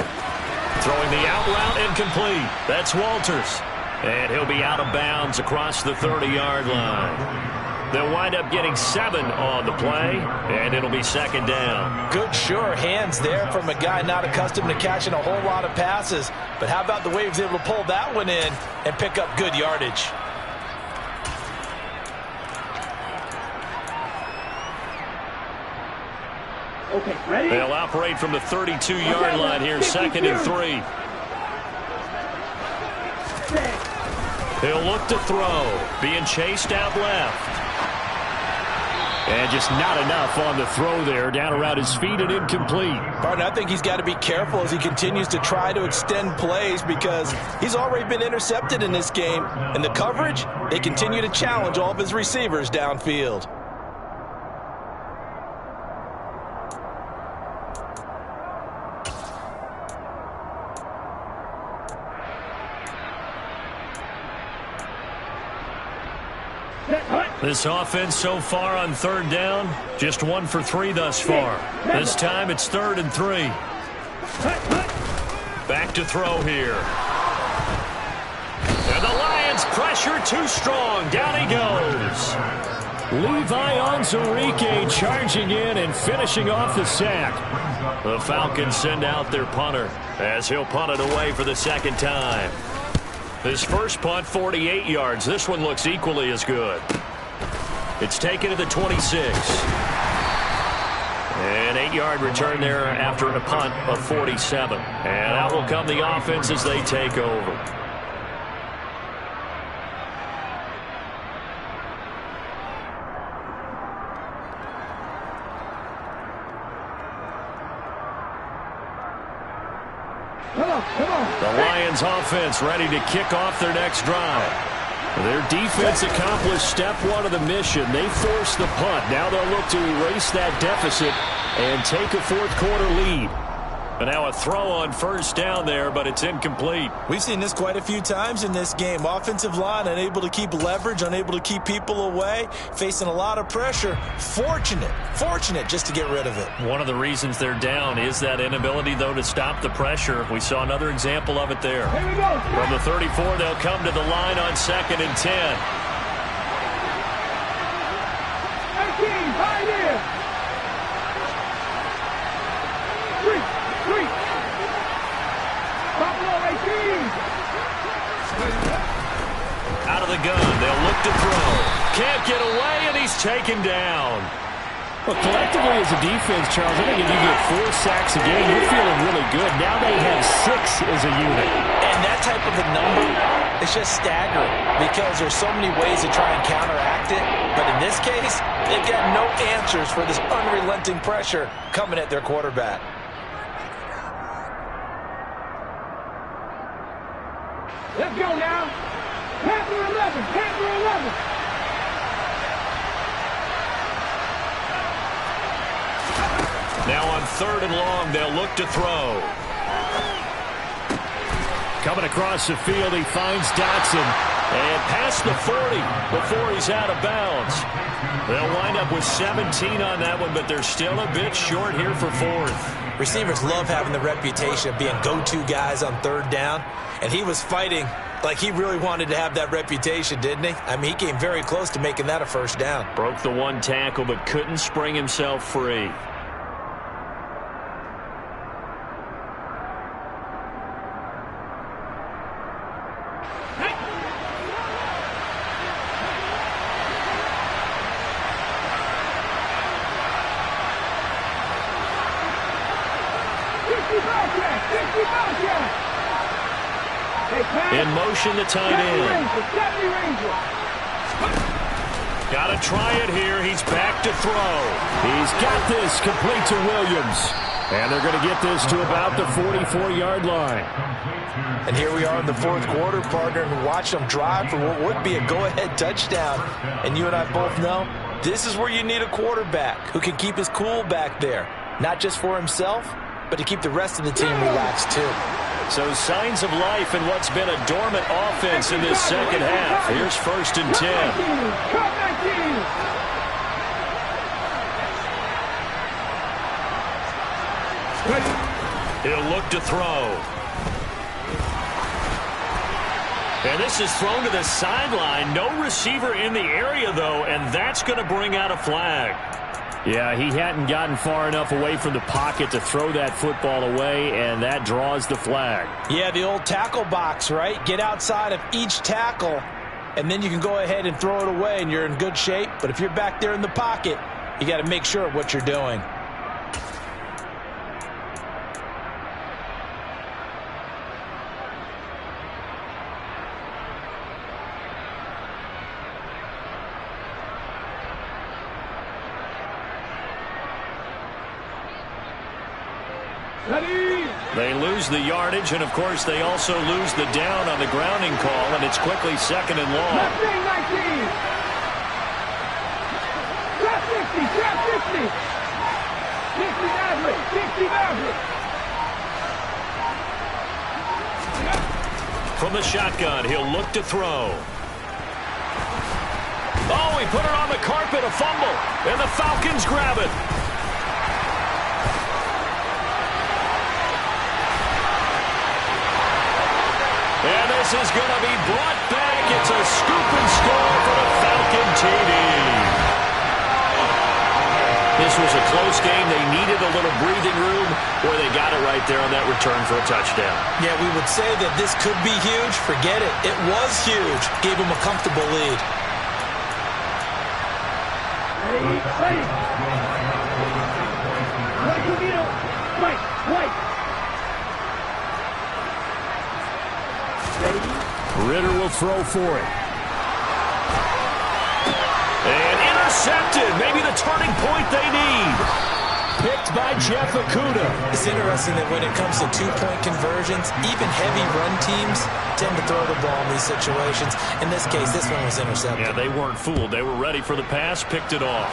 Throwing the out route incomplete. That's Walters. And he'll be out of bounds across the 30-yard line. They'll wind up getting 7 on the play, and it'll be 2nd down. Good, sure hands there from a guy not accustomed to catching a whole lot of passes. But how about the way he was able to pull that one in and pick up good yardage? Okay, ready? They'll operate from the 32-yard line here, 2nd and 3. He'll look to throw, being chased out left. And just not enough on the throw there, down around his feet and incomplete. Partner, I think he's got to be careful as he continues to try to extend plays because he's already been intercepted in this game. And the coverage, they continue to challenge all of his receivers downfield. This offense so far on 3rd down, just 1 for 3 thus far. This time it's 3rd and 3. Back to throw here. And the Lions pressure too strong. Down he goes. Levi Onwuzurike charging in and finishing off the sack. The Falcons send out their punter as he'll punt it away for the second time. His first punt, 48 yards. This one looks equally as good. It's taken to the 26. An 8-yard return there after a punt of 47. And out will come the offense as they take over. The Lions offense ready to kick off their next drive. Their defense accomplished step one of the mission. They forced the punt. Now they'll look to erase that deficit and take a fourth quarter lead. And now a throw on first down there, but it's incomplete. We've seen this quite a few times in this game. Offensive line unable to keep leverage, unable to keep people away, facing a lot of pressure. Fortunate just to get rid of it. One of the reasons they're down is that inability, though, to stop the pressure. We saw another example of it there. From the 34, they'll come to the line on 2nd and 10. 18, right here. 3. Buffalo 18. Out of the gun, they'll look to throw. Can't get away, and he's taken down. Well, collectively as a defense, Charles, I think if you get 4 sacks a game, you're feeling really good. Now they have 6 as a unit. And that type of a number is just staggering because there's so many ways to try and counteract it. But in this case, they've got no answers for this unrelenting pressure coming at their quarterback. Let's go now. Panther 11. Now on 3rd and long, they'll look to throw. Coming across the field, he finds Dotson. And past the 40 before he's out of bounds. They'll wind up with 17 on that one, but they're still a bit short here for 4th. Receivers love having the reputation of being go-to guys on 3rd down. And he was fighting like he really wanted to have that reputation, didn't he? I mean, he came very close to making that a first down. Broke the one tackle, but couldn't spring himself free. In motion, the tight end. Got to try it here. He's back to throw. He's got this complete to Williams. And they're going to get this to about the 44-yard line. And here we are in the 4th quarter, partner, and watch them drive for what would be a go-ahead touchdown. And you and I both know this is where you need a quarterback who can keep his cool back there. Not just for himself, but to keep the rest of the team relaxed too. So signs of life in what's been a dormant offense in this second half. Here's 1st and 10. He'll look to throw. And this is thrown to the sideline. No receiver in the area, though, and that's going to bring out a flag. Yeah, he hadn't gotten far enough away from the pocket to throw that football away, and that draws the flag. Yeah, the old tackle box, right? Get outside of each tackle, and then you can go ahead and throw it away, and you're in good shape. But if you're back there in the pocket, you got to make sure of what you're doing. They lose the yardage, and, of course, they also lose the down on the grounding call, and it's quickly 2nd and long. Left wing 19. Trap 60. 60 Maverick. From the shotgun, he'll look to throw. Oh, he put it on the carpet, a fumble, and the Falcons grab it. And this is going to be brought back. It's a scoop and score for the Falcon TD. This was a close game. They needed a little breathing room, or they got it right there on that return for a touchdown. Yeah, we would say that this could be huge. Forget it. It was huge. Gave them a comfortable lead. Ritter will throw for it. And intercepted. Maybe the turning point they need. Picked by Jeff Okudah. It's interesting that when it comes to two-point conversions, even heavy run teams tend to throw the ball in these situations. In this case, this one was intercepted. Yeah, they weren't fooled. They were ready for the pass, picked it off.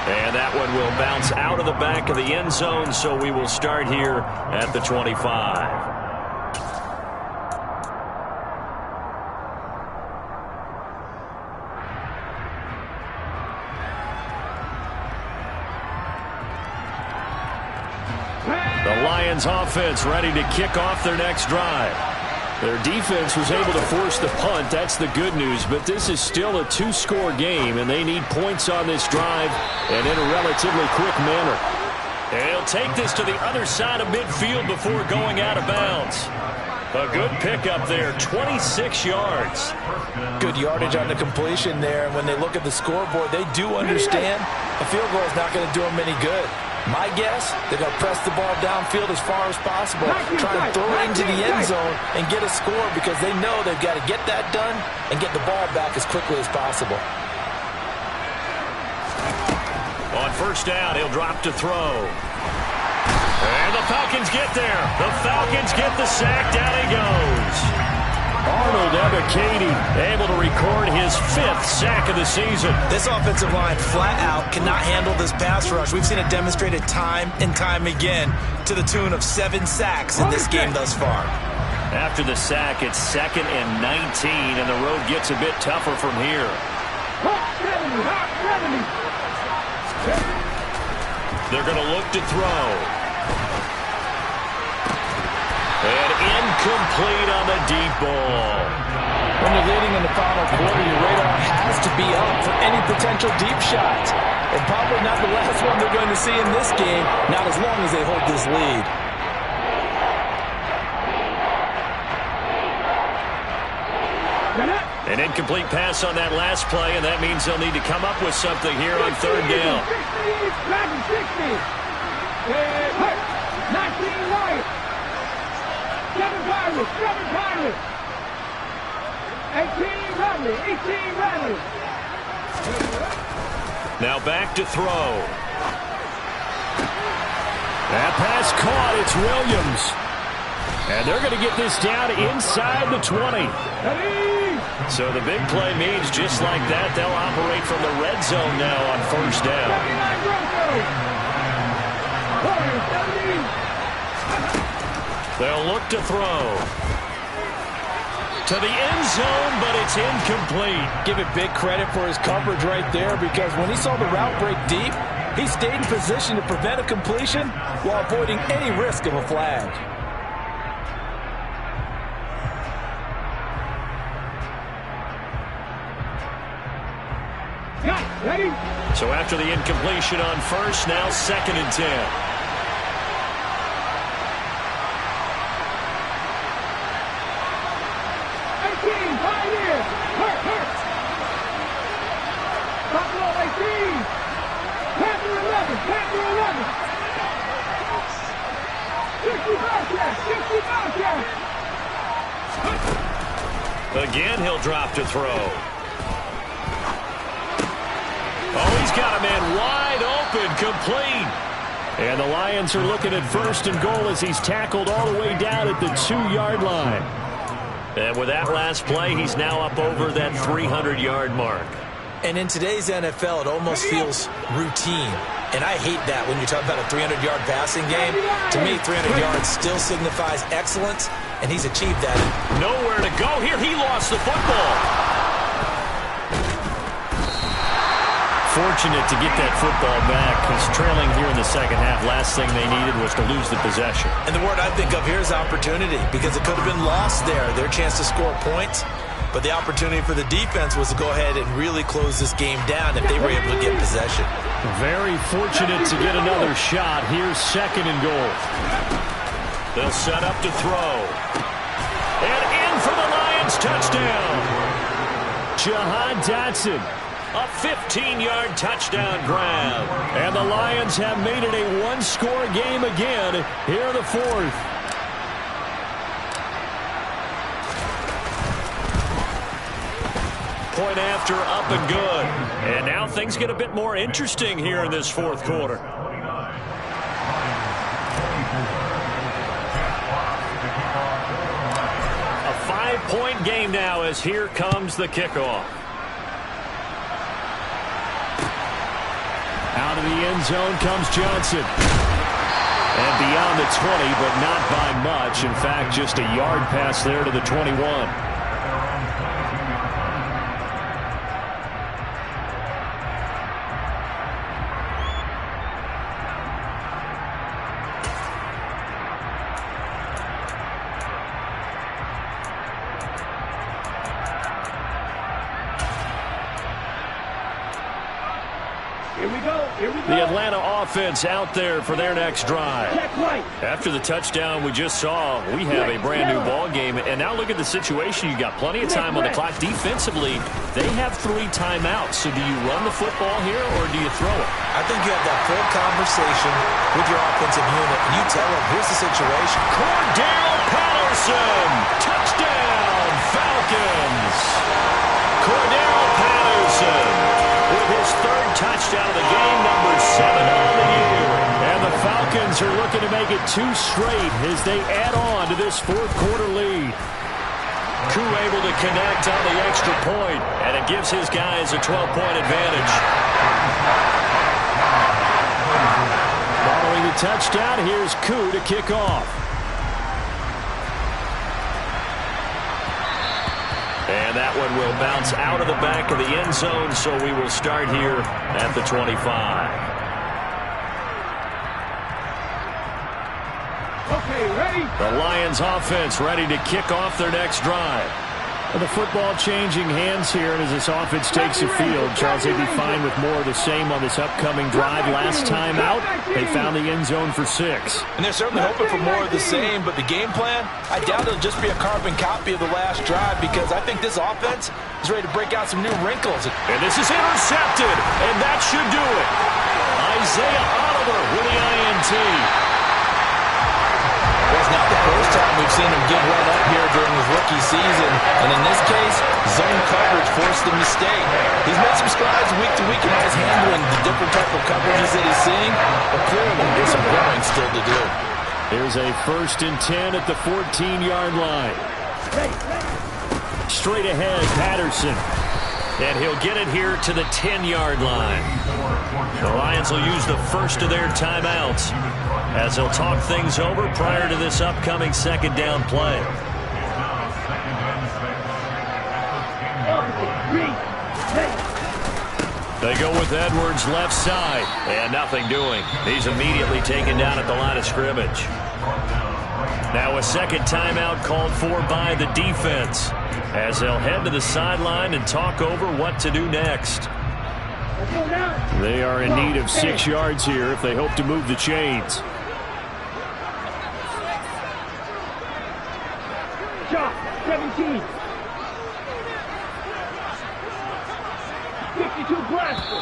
And that one will bounce out of the back of the end zone, so we will start here at the 25. The Lions offense ready to kick off their next drive. Their defense was able to force the punt. That's the good news. But this is still a two-score game, and they need points on this drive and in a relatively quick manner. And he'll take this to the other side of midfield before going out of bounds. A good pickup there, 26 yards. Good yardage on the completion there. And when they look at the scoreboard, they do understand a field goal is not going to do them any good. My guess, they're going to press the ball downfield as far as possible, try to throw it into the end zone and get a score because they know they've got to get that done and get the ball back as quickly as possible. On first down, he'll drop to throw. And the Falcons get there. The Falcons get the sack. Down he goes. Arnold Ebiketie able to record his 5th sack of the season. This offensive line flat out cannot handle this pass rush. We've seen it demonstrated time and time again to the tune of 7 sacks in this game thus far. After the sack, it's 2nd and 19, and the road gets a bit tougher from here. They're going to look to throw. And incomplete on the deep ball. When you're leading in the final quarter, your radar has to be up for any potential deep shots. And probably not the last one they're going to see in this game, not as long as they hold this lead. An incomplete pass on that last play, and that means they'll need to come up with something here on 3rd down. 19 Lions. 7 Pirates. 18 Riley. Now back to throw. That pass caught. It's Williams. And they're going to get this down inside the 20. So the big play means just like that, they'll operate from the red zone now on first down. They'll look to throw. To the end zone, but it's incomplete. Give it big credit for his coverage right there because when he saw the route break deep, he stayed in position to prevent a completion while avoiding any risk of a flag. So after the incompletion on first, now 2nd and 10. Again, he'll drop to throw. Oh, he's got a man wide open, complete. And the Lions are looking at 1st and goal as he's tackled all the way down at the 2-yard line. And with that last play, he's now up over that 300-yard mark. And in today's NFL, it almost feels routine. And I hate that when you talk about a 300-yard passing game. To me, 300 yards still signifies excellence, and he's achieved that. Nowhere to go here. He lost the football. Fortunate to get that football back. He's trailing here in the second half. Last thing they needed was to lose the possession. And the word I think of here is opportunity because it could have been lost there. Their chance to score points. But the opportunity for the defense was to go ahead and really close this game down if they were able to get possession. Very fortunate to get another shot. Here's 2nd and goal. They'll set up to throw. And in for the Lions touchdown. Jahan Dotson. A 15-yard touchdown grab. And the Lions have made it a one-score game again here in the 4th. Point after, up and good. And now things get a bit more interesting here in this 4th quarter. A 5-point game now as here comes the kickoff. Out of the end zone comes Johnson. And beyond the 20, but not by much. In fact, just a yard pass there to the 21. The Atlanta offense out there for their next drive. After the touchdown we just saw, we have a brand new ball game. And now look at the situation. You got plenty of time on the clock. Defensively, they have 3 timeouts. So do you run the football here or do you throw it? I think you have that full conversation with your offensive unit. And you tell them, here's the situation. Cordell Patterson. Touchdown, Falcons. Cordell Patterson with his 3rd touchdown of the game, number 7 on the year. And the Falcons are looking to make it 2 straight as they add on to this 4th quarter lead. Koo able to connect on the extra point, and it gives his guys a 12-point advantage. Following the touchdown, here's Koo to kick off. And that one will bounce out of the back of the end zone, so we will start here at the 25. Okay, ready? The Lions offense ready to kick off their next drive. And the football changing hands here, and as this offense takes the field, Charles, they'd be fine with more of the same on this upcoming drive. Last time out, they found the end zone for 6. And they're certainly hoping for more of the same, but the game plan, I doubt it'll just be a carbon copy of the last drive because I think this offense is ready to break out some new wrinkles. And this is intercepted, and that should do it. Isaiah Oliver with the INT. Well, it's not the first time we've seen him get run up here during his rookie season. And in this case, zone coverage forced the mistake. He's made some strides week to week in his handling the different type of coverages that he's seeing. But clearly, there's some growing still to do. Here's a 1st and 10 at the 14-yard line. Straight ahead, Patterson. And he'll get it here to the 10-yard line. The Lions will use the first of their timeouts as they'll talk things over prior to this upcoming 2nd down play. They go with Edwards left side, and nothing doing. He's immediately taken down at the line of scrimmage. Now a 2nd timeout called for by the defense as they'll head to the sideline and talk over what to do next. They are in need of 6 yards here if they hope to move the chains. Shot, 17. 52 blaster.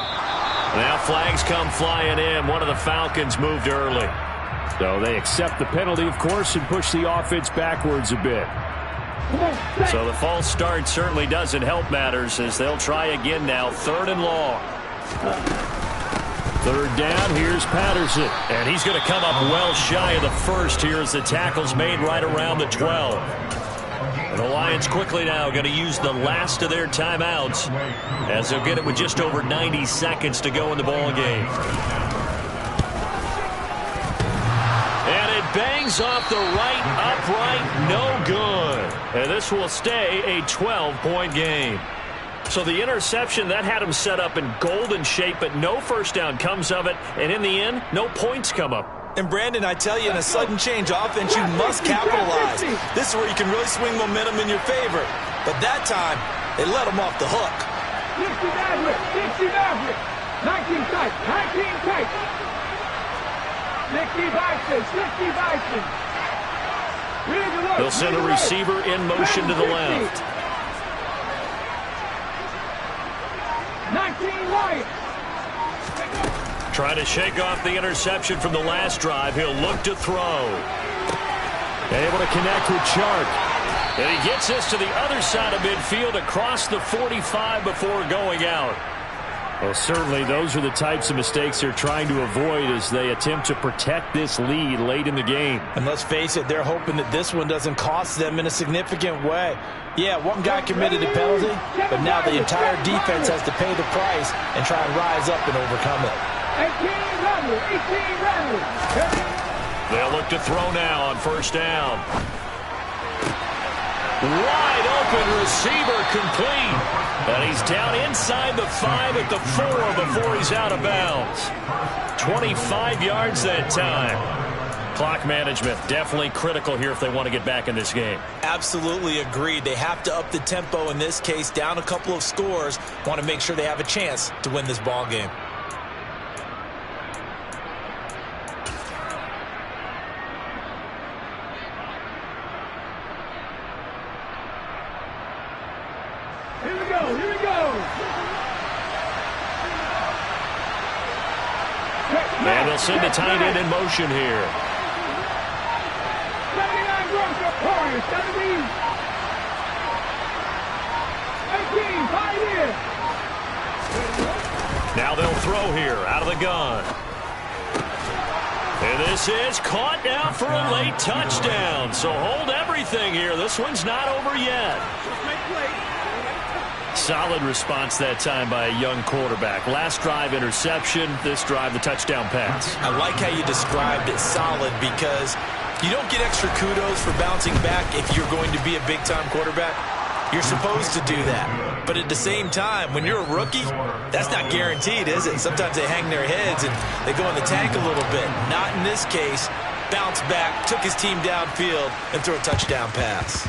Now flags come flying in. One of the Falcons moved early. So they accept the penalty, of course, and push the offense backwards a bit. So the false start certainly doesn't help matters as they'll try again now. 3rd and long. 3rd down, here's Patterson. And he's going to come up well shy of the first here as the tackle's made right around the 12. And the Lions quickly now going to use the last of their timeouts as they'll get it with just over 90 seconds to go in the ball game. And it bangs off the right upright, no good. And this will stay a 12-point game. So the interception, that had him set up in golden shape, but no first down comes of it. And in the end, no points come up. And Brandon, I tell you, in a sudden change offense, you must capitalize. This is where you can really swing momentum in your favor. But that time, they let him off the hook. 60 Maverick, 60 Maverick. 19 tight, 19 tight. 60 Bison, 60 Bison. They'll send a receiver in motion to the left. 19 Lions. Trying to shake off the interception from the last drive. He'll look to throw. Able to connect with Chark. And he gets this to the other side of midfield across the 45 before going out. Well, certainly those are the types of mistakes they're trying to avoid as they attempt to protect this lead late in the game. And let's face it, they're hoping that this one doesn't cost them in a significant way. Yeah, one guy committed a penalty, but now the entire defense has to pay the price and try and rise up and overcome it. 18 Randall, 18 Randall. They'll look to throw now on first down. Wide open receiver complete. And he's down inside the 5 at the 4 before he's out of bounds. 25 yards that time. Clock management definitely critical here if they want to get back in this game. Absolutely agreed. They have to up the tempo in this case, down a couple of scores. Want to make sure they have a chance to win this ball game. Here we go, here we go. And they'll send the tight end in motion here. 79 runs for Porter, 17. 18, 5 in. Now they'll throw here out of the gun. And this is caught now for a late touchdown. So hold everything here. This one's not over yet. Solid response that time by a young quarterback. Last drive interception, this drive the touchdown pass. I like how you described it solid because you don't get extra kudos for bouncing back if you're going to be a big-time quarterback. You're supposed to do that. But at the same time, when you're a rookie, that's not guaranteed, is it? Sometimes they hang their heads and they go in the tank a little bit. Not in this case. Bounced back, took his team downfield, and threw a touchdown pass.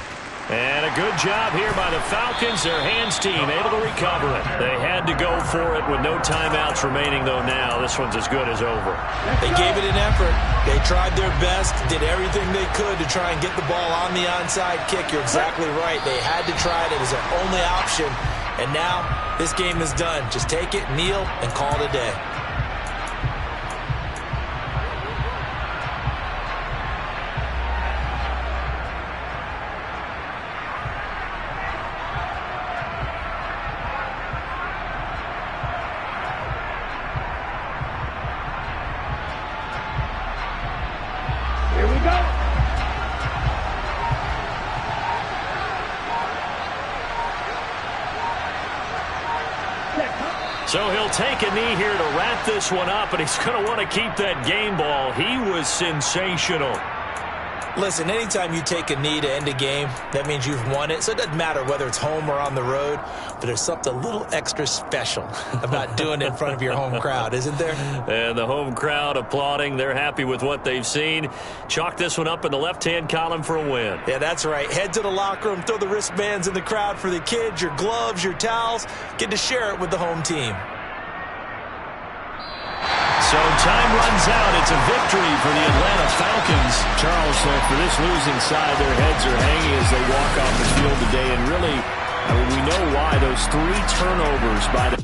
And a good job here by the Falcons. Their hands team able to recover it. They had to go for it with no timeouts remaining, though now this one's as good as over. They gave it an effort. They tried their best, did everything they could to try and get the ball on the onside kick. You're exactly right. They had to try it. It was their only option. And now this game is done. Just take it, kneel, and call it a day. Here we go. So he'll take a knee here to wrap this one up, and he's going to want to keep that game ball. He was sensational. Listen, anytime you take a knee to end a game, that means you've won it. So it doesn't matter whether it's home or on the road, but there's something a little extra special about doing it in front of your home crowd, isn't there? And the home crowd applauding. They're happy with what they've seen. Chalk this one up in the left-hand column for a win. Yeah, that's right. Head to the locker room, throw the wristbands in the crowd for the kids, your gloves, your towels. Get to share it with the home team. So time runs out. It's a victory for the Atlanta Falcons. Charles, for this losing side, their heads are hanging as they walk off the field today. And really, we know why. Those 3 turnovers by the